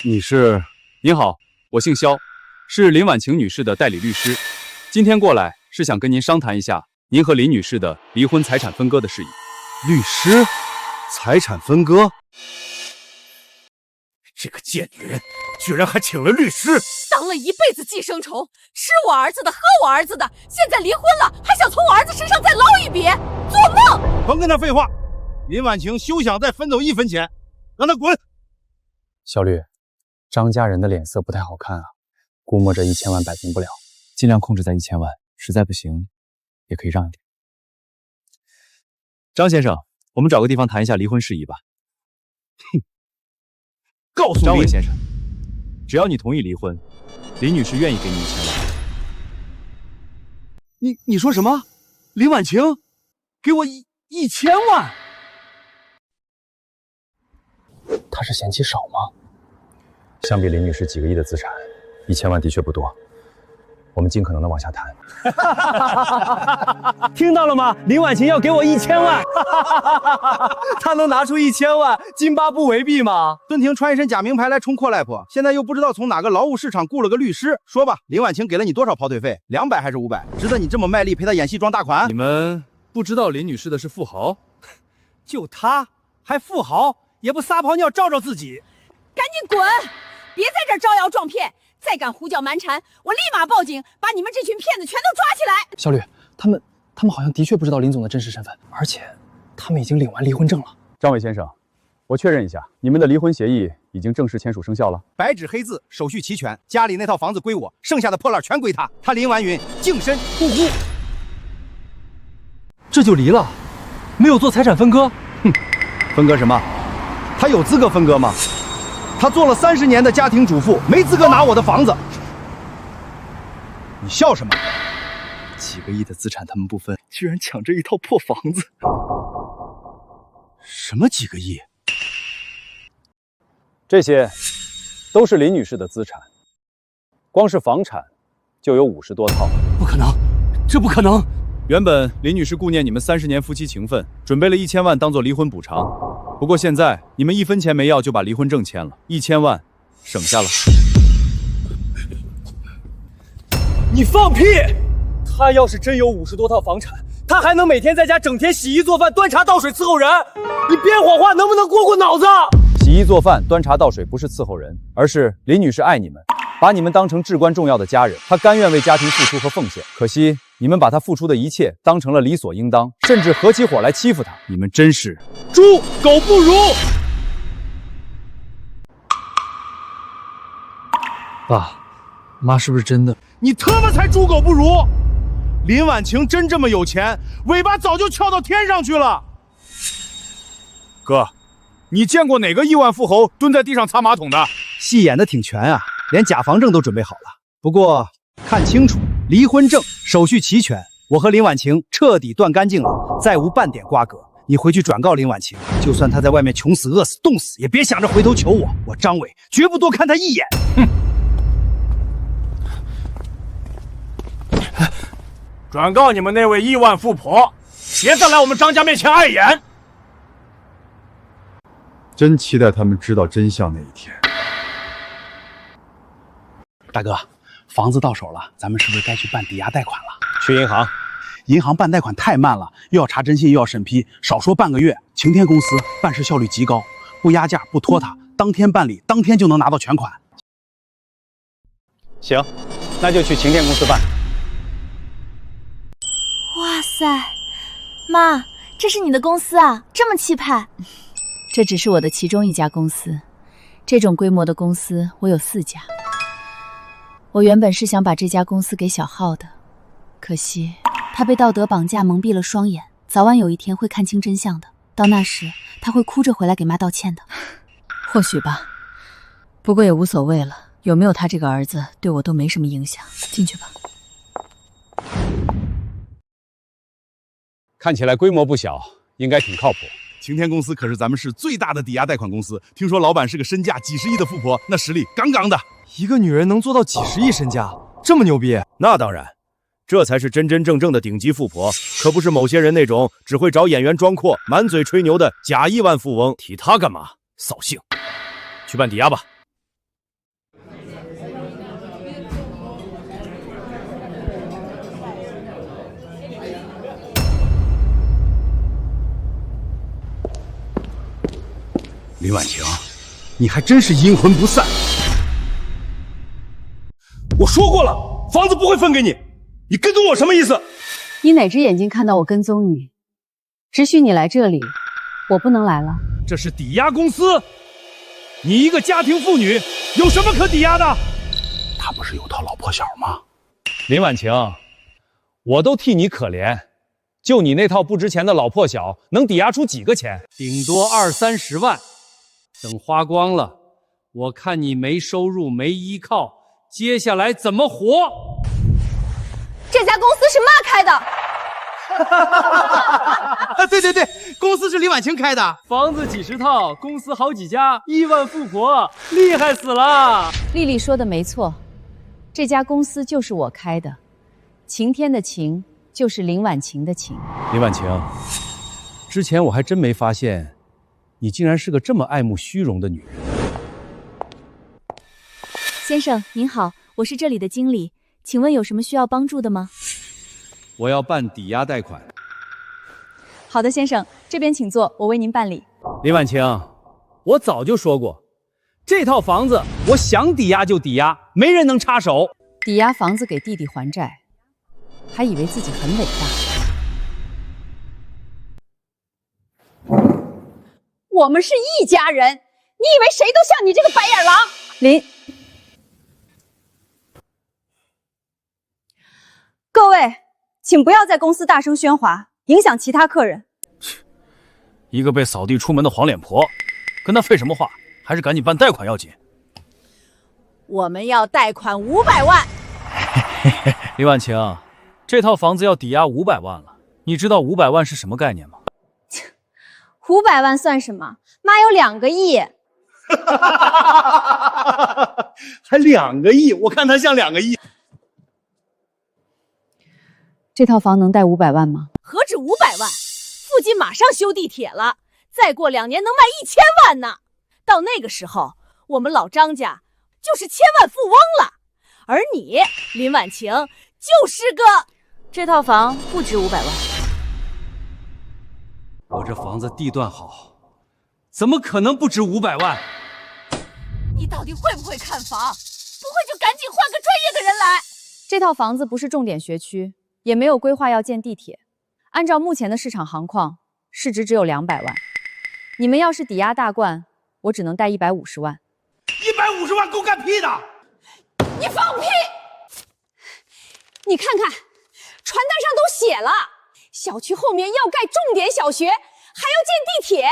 你是？您好，我姓肖，是林婉晴女士的代理律师。今天过来是想跟您商谈一下您和林女士的离婚财产分割的事宜。律师？财产分割？这个贱女人居然还请了律师，当了一辈子寄生虫，吃我儿子的，喝我儿子的，现在离婚了，还想从我儿子身上再捞一笔，做梦！甭跟他废话，林婉晴休想再分走1分钱，让他滚！小绿，张家人的脸色不太好看啊，估摸着1000万摆平不了，尽量控制在1000万，实在不行也可以让一点。张先生，我们找个地方谈一下离婚事宜吧。哼，告诉张伟先生，只要你同意离婚，林女士愿意给你1000万。你说什么？林婉晴给我1000万？她是嫌弃少吗？相比林女士几个亿的资产，1000万的确不多。我们尽可能的往下谈。听到了吗？林婉晴要给我1000万，她能拿出1000万，津巴布韦币吗？孙婷穿一身假名牌来充阔 life， 现在又不知道从哪个劳务市场雇了个律师。说吧，林婉晴给了你多少跑腿费？200还是500？值得你这么卖力陪她演戏装大款？你们不知道林女士的是富豪？就她还富豪，也不撒泡尿照照自己？赶紧滚！别在这儿招摇撞骗！再敢胡搅蛮缠，我立马报警，把你们这群骗子全都抓起来！小吕，他们好像的确不知道林总的真实身份，而且他们已经领完离婚证了。张伟先生，我确认一下，你们的离婚协议已已经正式签署生效了。白纸黑字，手续齐全，家里那套房子归我，剩下的破烂全归他。他林婉云净身呼呼。这就离了，没有做财产分割？哼，分割什么？他有资格分割吗？他做了30年的家庭主妇，没资格拿我的房子。你笑什么？几个亿的资产他们不分，居然抢这一套破房子。什么几个亿？这些都是林女士的资产，光是房产就有50多套。不可能，这不可能！原本林女士顾念你们30年夫妻情分，准备了1000万当做离婚补偿。不过现在你们1分钱没要就把离婚证签了，1000万省下了。你放屁！他要是真有50多套房产，他还能每天在家整天洗衣做饭、端茶倒水伺候人？你编谎话能不能过过脑子？洗衣做饭、端茶倒水不是伺候人，而是林女士爱你们，把你们当成至关重要的家人，她甘愿为家庭付出和奉献。可惜你们把她付出的一切当成了理所应当，甚至合起伙来欺负她。你们真是猪狗不如！爸妈是不是真的？你他妈才猪狗不如！林婉晴真这么有钱，尾巴早就翘到天上去了。哥，你见过哪个亿万富豪蹲在地上擦马桶的？戏演的挺全啊，连假房证都准备好了。不过看清楚，离婚证手续齐全，我和林婉晴彻底断干净了，再无半点瓜葛。你回去转告林婉晴，就算她在外面穷死、饿死、冻死，也别想着回头求我。我张伟绝不多看她一眼。哼！转告你们那位亿万富婆，别再来我们张家面前碍眼。真期待他们知道真相那一天。大哥，房子到手了，咱们是不是该去办抵押贷款了？去银行。银行办贷款太慢了，又要查征信，又要审批，少说半个月。晴天公司办事效率极高，不压价，不拖沓，当天办理，当天就能拿到全款。行，那就去晴天公司办。哇塞，妈，这是你的公司啊，这么气派！这只是我的其中一家公司，这种规模的公司我有4家。我原本是想把这家公司给小浩的，可惜他被道德绑架蒙蔽了双眼，早晚有一天会看清真相的。到那时他会哭着回来给妈道歉的。或许吧，不过也无所谓了，有没有他这个儿子对我都没什么影响。进去吧。看起来规模不小，应该挺靠谱。晴天公司可是咱们市最大的抵押贷款公司，听说老板是个身价几十亿的富婆，那实力杠杠的。一个女人能做到几十亿身家，这么牛逼？那当然，这才是真真正正的顶级富婆，可不是某些人那种只会找演员装阔、满嘴吹牛的假亿万富翁。提她干嘛？扫兴！去办抵押吧。林婉晴，你还真是阴魂不散。我说过了，房子不会分给你，你跟踪我什么意思？你哪只眼睛看到我跟踪你？只许你来这里，我不能来了。这是抵押公司，你一个家庭妇女有什么可抵押的？他不是有套老破小吗？林婉晴，我都替你可怜，就你那套不值钱的老破小，能抵押出几个钱？顶多20-30万。等花光了，我看你没收入、没依靠，接下来怎么活？这家公司是妈开的。对，公司是林婉晴开的。房子几十套，公司好几家，亿万富婆，厉害死了！丽丽说的没错，这家公司就是我开的，晴天的晴就是林婉晴的晴。林婉晴，之前我还真没发现，你竟然是个这么爱慕虚荣的女人。先生您好，我是这里的经理，请问有什么需要帮助的吗？我要办抵押贷款。好的，先生，这边请坐，我为您办理。林婉晴，我早就说过，这套房子我想抵押就抵押，没人能插手。抵押房子给弟弟还债，还以为自己很伟大。我们是一家人，你以为谁都像你这个白眼狼？各位，请不要在公司大声喧哗，影响其他客人。一个被扫地出门的黄脸婆，跟他废什么话？还是赶紧办贷款要紧。我们要贷款500万。李婉晴，这套房子要抵押500万了，你知道500万是什么概念吗？500万算什么？妈有2个亿。还2个亿，我看他像2个亿。这套房能贷500万吗？何止500万，附近马上修地铁了，再过2年能卖1000万呢。到那个时候，我们老张家就是千万富翁了。而你，林婉晴，就是个……这套房不值500万。我这房子地段好，怎么可能不值500万？你到底会不会看房？不会就赶紧换个专业的人来。这套房子不是重点学区，也没有规划要建地铁。按照目前的市场行况，市值只有200万。你们要是抵押大冠，我只能贷150万。150万够干屁的！你放屁！你看看，传单上都写了，小区后面要盖重点小学，还要建地铁。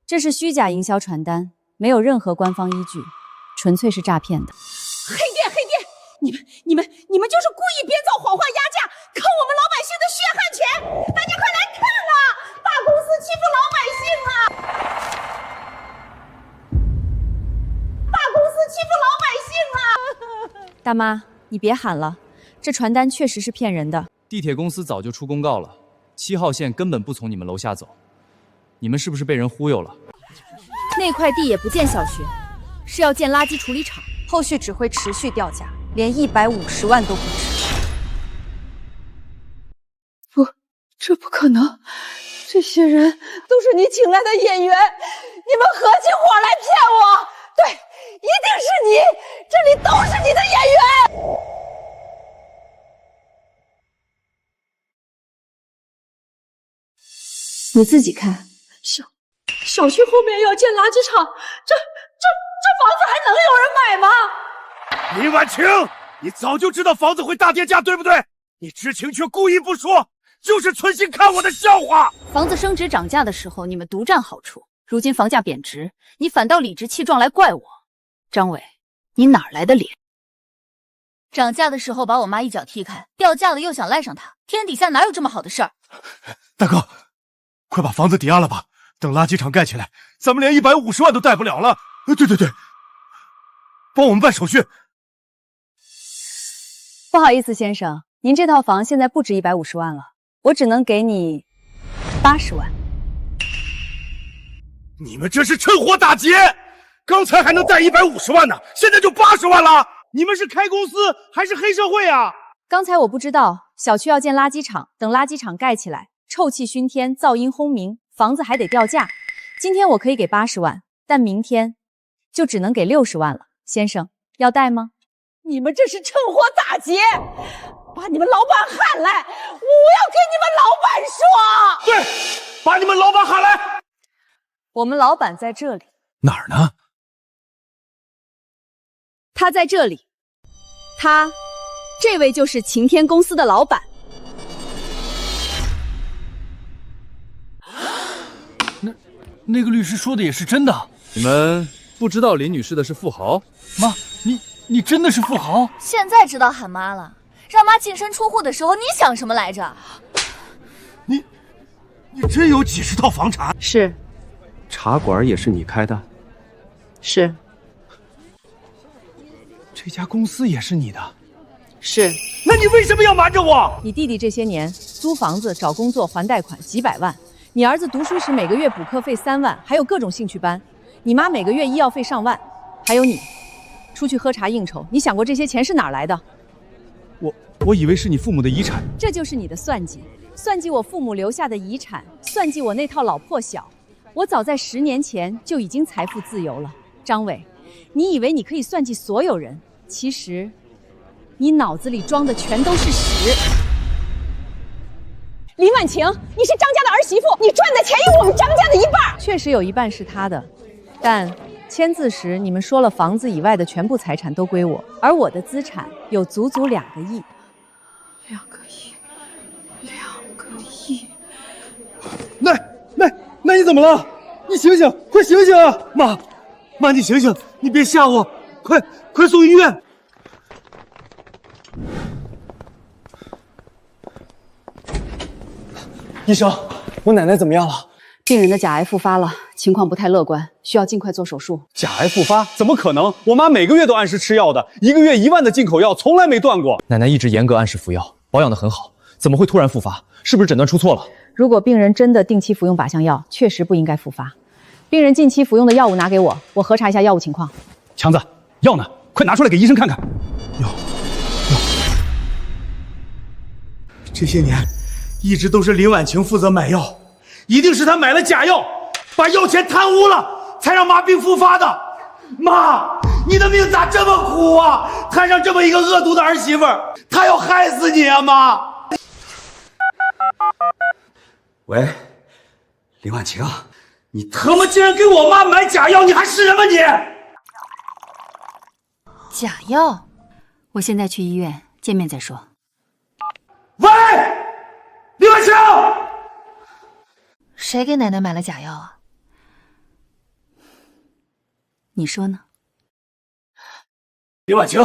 这是虚假营销传单，没有任何官方依据，纯粹是诈骗的。黑店，你们就是故意编造谎话压价，坑我们老百姓的血汗钱！大家快来看啊，大公司欺负老百姓啊！大公司欺负老百姓啊！大妈，你别喊了，这传单确实是骗人的。地铁公司早就出公告了，7号线根本不从你们楼下走，你们是不是被人忽悠了？那块地也不建小学，是要建垃圾处理厂，后续只会持续掉价，连150万都不值。不，这不可能！这些人都是你请来的演员，你们合起伙来骗我！对，一定是你，这里都是你的演员！你自己看，小区后面要建垃圾场，这房子还能有人买吗？林婉晴，你早就知道房子会大跌价，对不对？你知情却故意不说，就是存心看我的笑话。房子升值涨价的时候，你们独占好处；如今房价贬值，你反倒理直气壮来怪我。张伟，你哪来的脸？涨价的时候把我妈一脚踢开，掉价了又想赖上她，天底下哪有这么好的事儿？大哥，快把房子抵押了吧，等垃圾场盖起来，咱们连150万都贷不了了。对，帮我们办手续。不好意思，先生，您这套房现在不值150万了，我只能给你80万。你们这是趁火打劫！刚才还能贷150万呢，现在就80万了！你们是开公司还是黑社会啊？刚才我不知道，小区要建垃圾场，等垃圾场盖起来，臭气熏天，噪音轰鸣，房子还得掉价。今天我可以给80万，但明天就只能给60万了。先生，要贷吗？你们这是趁火打劫！把你们老板喊来，我要跟你们老板说。对，把你们老板喊来。我们老板在这里。哪儿呢？他在这里。这位就是晴天公司的老板。那个律师说的也是真的。你们不知道林女士的是富豪？妈，你真的是富豪？现在知道喊妈了。让妈净身出户的时候，你想什么来着？你真有几十套房产？是。茶馆也是你开的？是。这家公司也是你的？是。那你为什么要瞒着我？你弟弟这些年租房子、找工作、还贷款几百万，你儿子读书时每个月补课费3万，还有各种兴趣班，你妈每个月医药费上万，还有你出去喝茶应酬，你想过这些钱是哪儿来的？我以为是你父母的遗产。这就是你的算计，算计我父母留下的遗产，算计我那套老破小。我早在10年前就已经财富自由了。张伟，你以为你可以算计所有人，其实你脑子里装的全都是屎。林婉晴，你是张家的儿媳妇，你赚的钱有我们张家的一半。确实有一半是他的，但签字时你们说了房子以外的全部财产都归我，而我的资产有足足2个亿。2个亿，2个亿。那你怎么了？你醒醒，快醒醒啊！妈，你醒醒，你别吓我，快送医院！医生，我奶奶怎么样了？病人的甲癌复发了，情况不太乐观，需要尽快做手术。甲癌复发？怎么可能？我妈每个月都按时吃药的，1个月1万的进口药从来没断过。奶奶一直严格按时服药，保养得很好，怎么会突然复发？是不是诊断出错了？如果病人真的定期服用靶向药，确实不应该复发。病人近期服用的药物拿给我，我核查一下药物情况。强子，药呢？快拿出来给医生看看。药。这些年，一直都是林婉晴负责买药，一定是她买了假药，把药钱贪污了，才让妈病复发的。妈，你的命咋这么苦啊？摊上这么一个恶毒的儿媳妇儿，她要害死你啊，妈！喂，林婉晴，你他妈竟然给我妈买假药，你还是人吗你？假药？我现在去医院见面再说。喂，林婉晴，谁给奶奶买了假药啊？你说呢？林婉晴，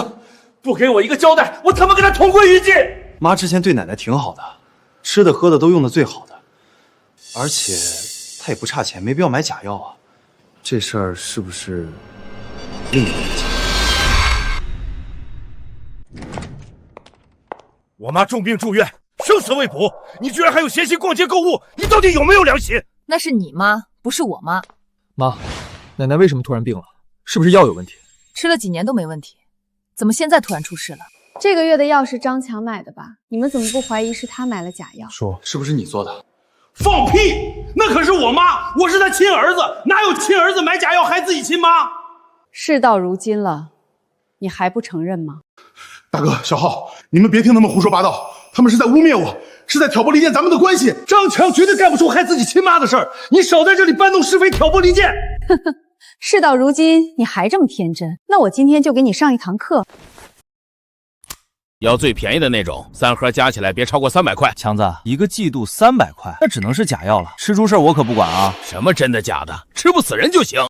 不给我一个交代，我他妈跟她同归于尽！妈之前对奶奶挺好的，吃的喝的都用的最好的，而且她也不差钱，没必要买假药啊。这事儿是不是另有隐情？我妈重病住院，生死未卜，你居然还有闲心逛街购物，你到底有没有良心？那是你妈，不是我妈。妈，奶奶为什么突然病了？是不是药有问题？吃了几年都没问题，怎么现在突然出事了？这个月的药是张强买的吧？你们怎么不怀疑是他买了假药？说是不是你做的？放屁！那可是我妈，我是她亲儿子，哪有亲儿子买假药害自己亲妈？事到如今了，你还不承认吗？大哥，小浩，你们别听他们胡说八道，他们是在污蔑我，是在挑拨离间咱们的关系。张强绝对干不出害自己亲妈的事儿，你少在这里搬弄是非，挑拨离间。呵呵，事到如今你还这么天真，那我今天就给你上一堂课。要最便宜的那种，3盒加起来别超过300块。强子，一个季度300块，那只能是假药了。吃出事我可不管啊！什么真的假的，吃不死人就行。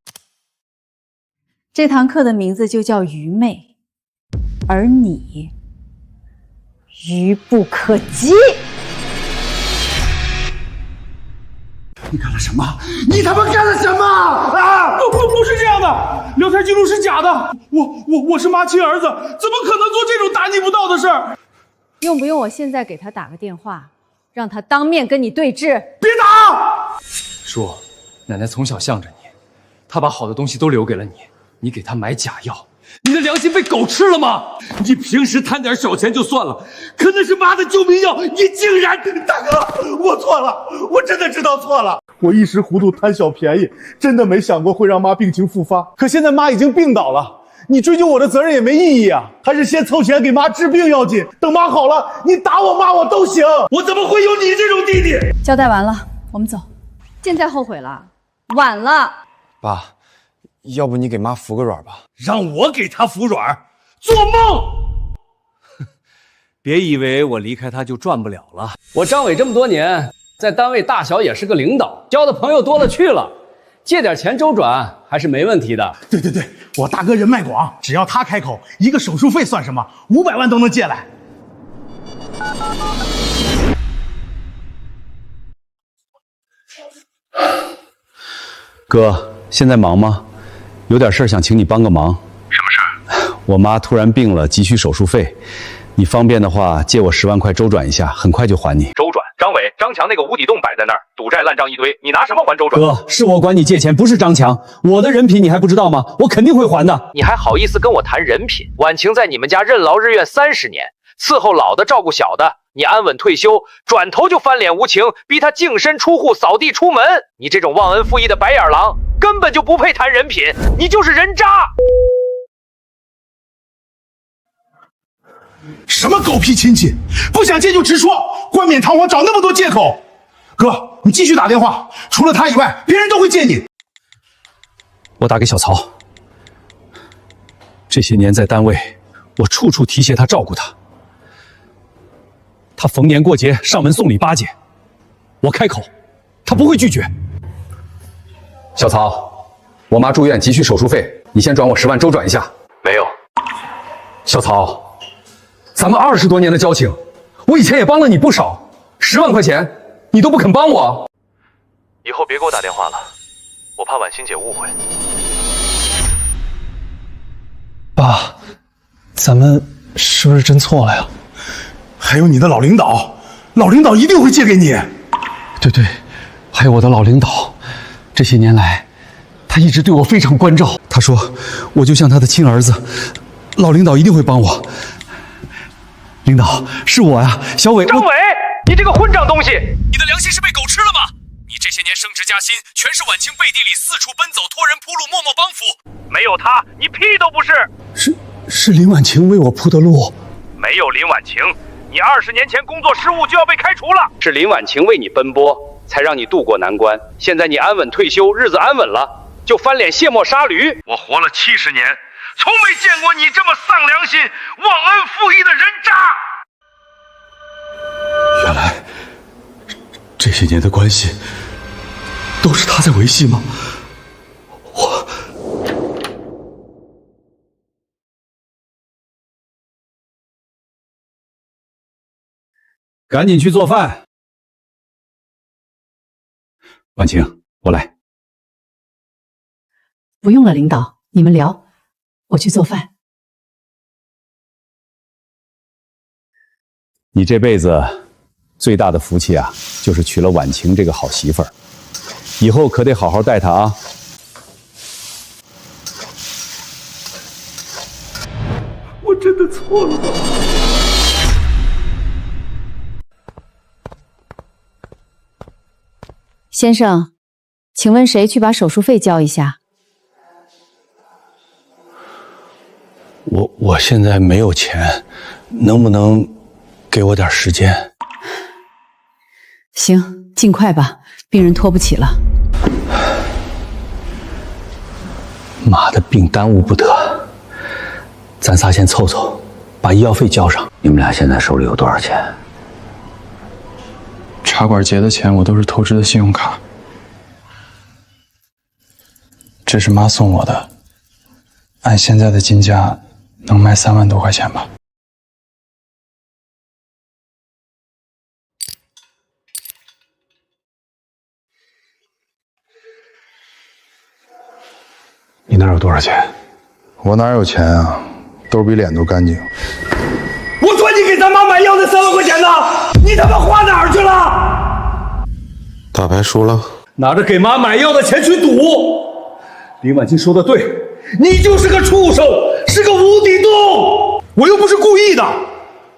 这堂课的名字就叫愚昧，而你愚不可及。你干了什么？你他妈干了什么啊！不是这样的，聊天记录是假的。我是妈亲儿子，怎么可能做这种大逆不道的事儿？用不用我现在给他打个电话，让他当面跟你对质？别打！叔，奶奶从小向着你，她把好的东西都留给了你，你给她买假药，你的良心被狗吃了吗？你平时贪点小钱就算了，可那是妈的救命药，你竟然……大哥，我错了，我真的知道错了。我一时糊涂贪小便宜，真的没想过会让妈病情复发。可现在妈已经病倒了，你追究我的责任也没意义啊，还是先凑钱给妈治病要紧。等妈好了，你打我骂我都行。我怎么会有你这种弟弟？交代完了，我们走。现在后悔了，晚了。爸，要不你给妈服个软吧？让我给她服软？做梦！别以为我离开他就赚不了了。我张伟这么多年，在单位大小也是个领导，交的朋友多了去了，借点钱周转还是没问题的。对，我大哥人脉广，只要他开口，一个手术费算什么？500万都能借来。哥，现在忙吗？有点事儿想请你帮个忙。什么事儿？我妈突然病了，急需手术费。你方便的话，借我10万块周转一下，很快就还你。周转？张伟、张强那个无底洞摆在那儿，赌债烂账一堆，你拿什么还周转？哥，是我管你借钱，不是张强。我的人品你还不知道吗？我肯定会还的。你还好意思跟我谈人品？婉晴在你们家任劳任怨30年，伺候老的，照顾小的，你安稳退休，转头就翻脸无情，逼他净身出户，扫地出门。你这种忘恩负义的白眼狼，根本就不配谈人品，你就是人渣。什么狗屁亲戚，不想见就直说，冠冕堂皇找那么多借口。哥，你继续打电话，除了他以外，别人都会见你。我打给小曹。这些年在单位，我处处提携他，照顾他。他逢年过节上门送礼巴结，我开口，他不会拒绝。小曹，我妈住院急需手术费，你先转我10万周转一下。没有。小曹，咱们20多年的交情，我以前也帮了你不少，10万块钱你都不肯帮我。以后别给我打电话了，我怕婉清姐误会。爸，咱们是不是真错了呀？还有你的老领导，老领导一定会借给你。对，还有我的老领导，这些年来，他一直对我非常关照。他说，我就像他的亲儿子，老领导一定会帮我。领导，是我呀，小伟。张伟，你这个混账东西！你的良心是被狗吃了吗？你这些年升职加薪，全是婉清背地里四处奔走，托人铺路，默默帮扶。没有他，你屁都不是。是林婉晴为我铺的路。没有林婉晴，你20年前工作失误就要被开除了。是林婉晴为你奔波，才让你渡过难关。现在你安稳退休，日子安稳了，就翻脸卸磨杀驴。我活了70年，从没见过你这么丧良心、忘恩负义的人渣。原来这些年的关系都是他在维系吗？赶紧去做饭。婉晴，我来。不用了，领导，你们聊，我去做饭。你这辈子最大的福气啊，就是娶了婉晴这个好媳妇儿，以后可得好好待她啊。我真的错了吗？先生，请问谁去把手术费交一下？我现在没有钱，能不能给我点时间？行，尽快吧，病人拖不起了。妈的病耽误不得，咱仨先凑凑，把医药费交上。你们俩现在手里有多少钱？茶馆结的钱我都是透支的信用卡，这是妈送我的，按现在的金价能卖3万多块钱吧。你哪有多少钱？我哪有钱啊？兜比脸都干净。我说你给咱妈买药那3万块钱呢，你他妈花哪儿去了？打牌输了，拿着给妈买药的钱去赌。林婉清说的对，你就是个畜生，是个无底洞。我又不是故意的，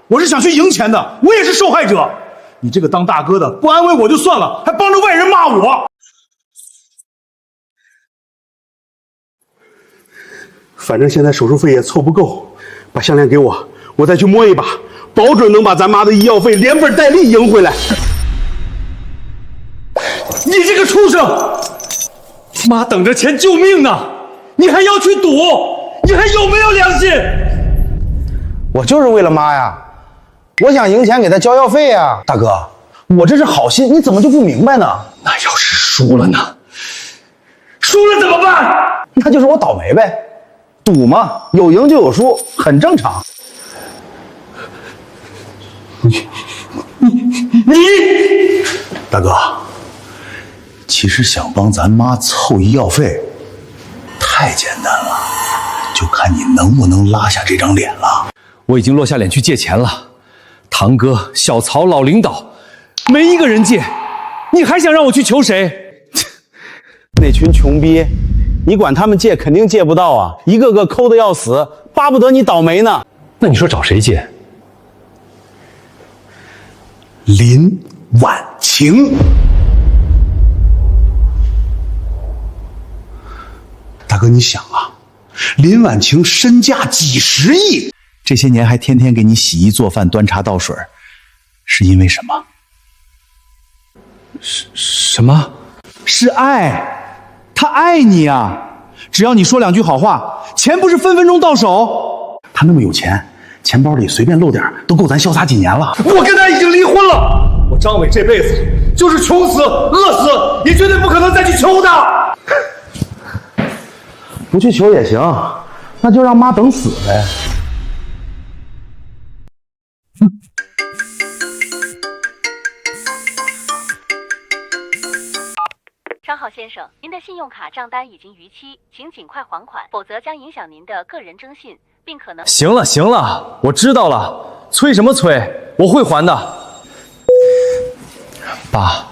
我是想去赢钱的，我也是受害者。你这个当大哥的不安慰我就算了，还帮着外人骂我。反正现在手术费也凑不够，把项链给我，我再去摸一把，保准能把咱妈的医药费连本带利赢回来。你这个畜生，妈等着钱救命呢，你还要去赌，你还有没有良心？我就是为了妈呀，我想赢钱给她交药费呀。大哥，我这是好心，你怎么就不明白呢？那要是输了呢？输了怎么办？那就是我倒霉呗。赌嘛，有赢就有输，很正常。你，大哥，其实想帮咱妈凑医药费，太简单了，就看你能不能拉下这张脸了。我已经落下脸去借钱了，堂哥、小曹、老领导，没一个人借，你还想让我去求谁？那群穷逼，你管他们借肯定借不到啊，一个个抠得要死，巴不得你倒霉呢。那你说找谁借？林婉晴。大哥，你想啊，林婉晴身价几10亿，这些年还天天给你洗衣做饭、端茶倒水，是因为什么？什么？是爱，他爱你啊！只要你说2句好话，钱不是分分钟到手。他那么有钱，钱包里随便露点都够咱潇洒几年了。我跟他已经离婚了，我张伟这辈子就是穷死、饿死，也绝对不可能再去求他。不去求也行，那就让妈等死呗。张浩先生，您的信用卡账单已经逾期，请尽快还款，否则将影响您的个人征信，并可能……行了行了，我知道了，催什么催？我会还的。爸，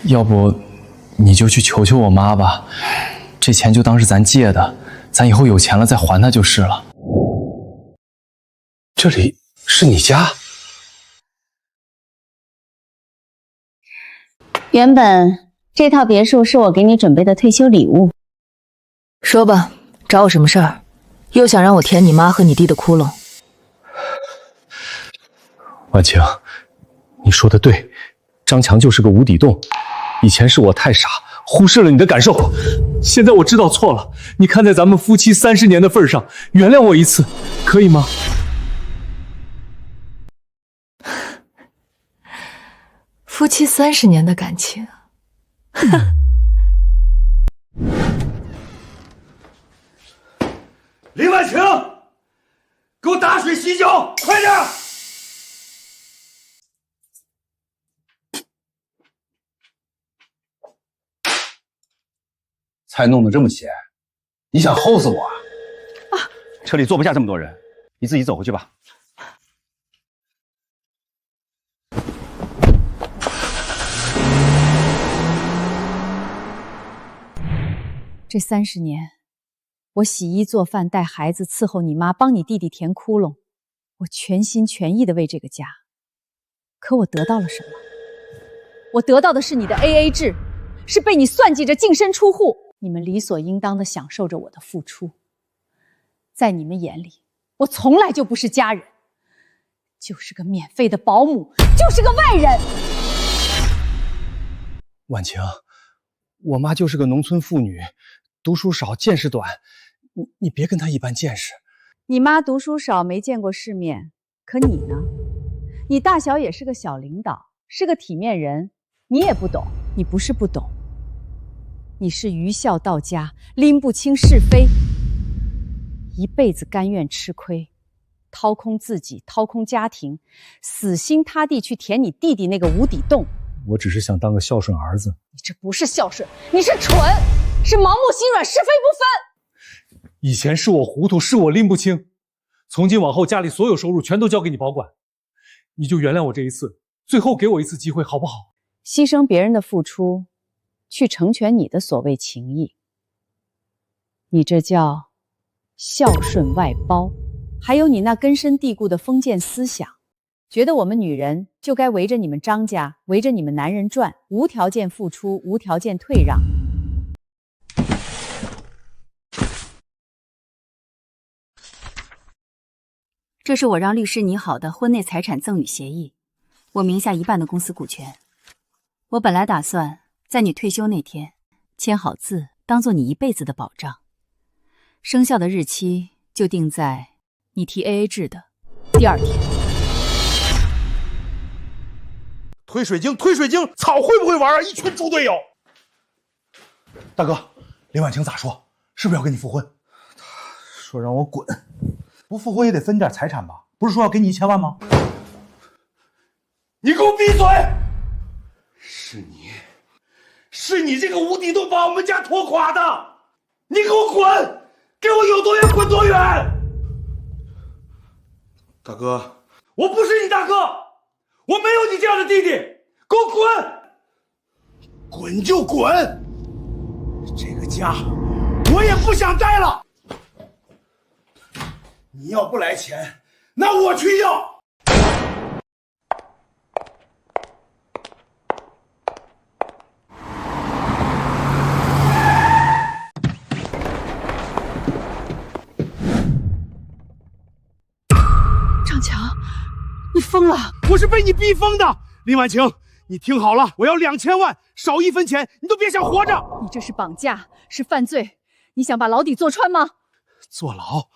要不你就去求求我妈吧，这钱就当是咱借的，咱以后有钱了再还她就是了。这里是你家？原本这套别墅是我给你准备的退休礼物。说吧，找我什么事儿？又想让我填你妈和你弟的窟窿？婉晴，你说的对，张强就是个无底洞。以前是我太傻，忽视了你的感受。现在我知道错了，你看在咱们夫妻30年的份上，原谅我一次，可以吗？夫妻30年的感情，林婉晴，给我打水洗脚，快点！菜弄得这么咸，你想齁死我啊？车里坐不下这么多人，你自己走回去吧。这30年，我洗衣做饭、带孩子、伺候你妈、帮你弟弟填窟窿，我全心全意的为这个家。可我得到了什么？我得到的是你的 AA 制，是被你算计着净身出户。你们理所应当的享受着我的付出，在你们眼里，我从来就不是家人，就是个免费的保姆，就是个外人。婉晴，我妈就是个农村妇女，读书少，见识短，你别跟她一般见识。你妈读书少，没见过世面，可你呢？你大小也是个小领导，是个体面人，你也不懂。你不是不懂，你是愚孝到家，拎不清是非，一辈子甘愿吃亏，掏空自己，掏空家庭，死心塌地去填你弟弟那个无底洞。我只是想当个孝顺儿子。你这不是孝顺，你是蠢，是盲目心软，是非不分。以前是我糊涂，是我拎不清，从今往后家里所有收入全都交给你保管，你就原谅我这一次，最后给我一次机会好不好？牺牲别人的付出，去成全你的所谓情谊，你这叫孝顺外包。还有你那根深蒂固的封建思想，觉得我们女人就该围着你们张家，围着你们男人转，无条件付出，无条件退让。这是我让律师拟好的婚内财产赠与协议，我名下1半的公司股权。我本来打算在你退休那天签好字，当做你一辈子的保障。生效的日期就定在你提 AA 制的第2天。推水晶，推水晶，草会不会玩啊？一群猪队友。大哥，林婉晴咋说？是不是要跟你复婚？他说让我滚，不复婚也得分点财产吧？不是说要给你1000万吗？你给我闭嘴！是你这个无底洞把我们家拖垮的！你给我滚！给我有多远滚多远！大哥，我不是你大哥，我没有你这样的弟弟，给我滚！滚就滚！这个家我也不想待了。你要不来钱，那我去要。张强，你疯了！我是被你逼疯的，林婉晴，你听好了，我要2000万，少1分钱你都别想活着！你这是绑架，是犯罪，你想把牢底坐穿吗？坐牢，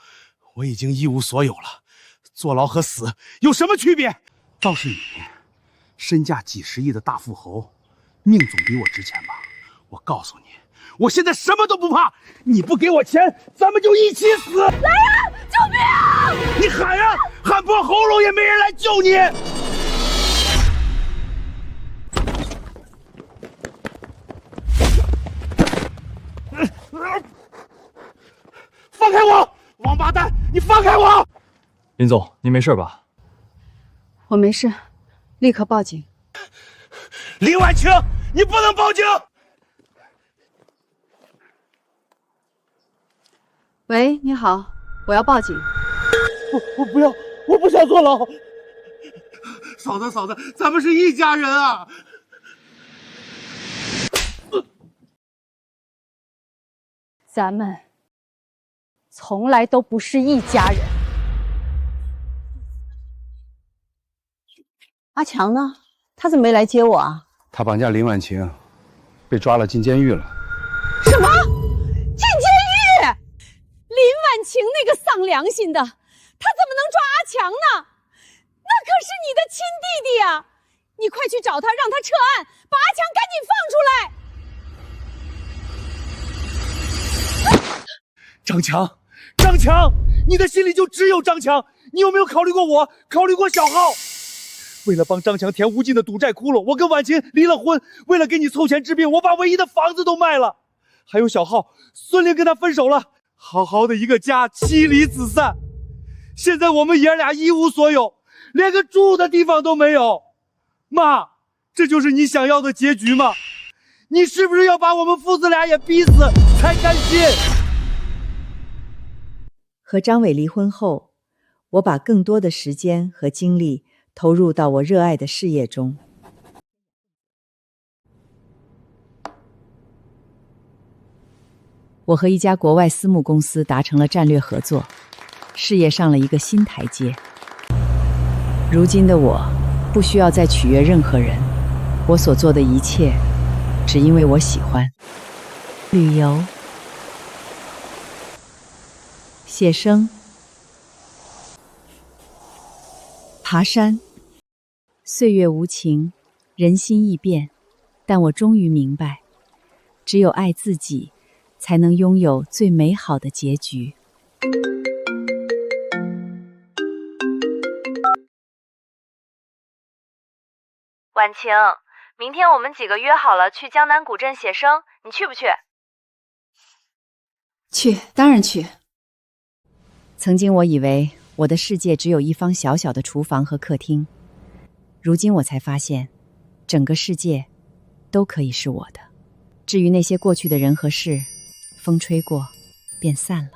我已经一无所有了，坐牢和死有什么区别？倒是你，身价几十亿的大富豪，命总比我值钱吧？我告诉你，我现在什么都不怕，你不给我钱，咱们就一起死！来呀，救命啊！你喊呀，喊破喉咙也没人来救你！放开我，王八蛋！你放开我！林总，您没事吧？我没事，立刻报警。林婉晴，你不能报警！喂，你好，我要报警。我不要，我不想坐牢。嫂子，嫂子，咱们是一家人啊！咱们从来都不是一家人。阿强呢？他怎么没来接我啊？他绑架林婉晴，被抓了，进监狱了。什么？进监狱？林婉晴那个丧良心的，他怎么能抓阿强呢？那可是你的亲弟弟啊！你快去找他，让他撤案，把阿强赶紧放出来！张强，张强，你的心里就只有张强，你有没有考虑过我？考虑过小浩？为了帮张强填无尽的赌债窟窿，我跟婉晴离了婚。为了给你凑钱治病，我把唯一的房子都卖了。还有小浩，孙玲跟他分手了，好好的一个家妻离子散。现在我们爷俩一无所有，连个住的地方都没有。妈，这就是你想要的结局吗？你是不是要把我们父子俩也逼死才甘心？和张伟离婚后，我把更多的时间和精力投入到我热爱的事业中。我和一家国外私募公司达成了战略合作，事业上了一个新台阶。如今的我，不需要再取悦任何人，我所做的一切，只因为我喜欢。旅游、写生、爬山。岁月无情，人心易变，但我终于明白，只有爱自己，才能拥有最美好的结局。婉晴，明天我们几个约好了去江南古镇写生，你去不去？去，当然去。曾经我以为我的世界只有一方小小的厨房和客厅，如今我才发现，整个世界都可以是我的。至于那些过去的人和事，风吹过，便散了。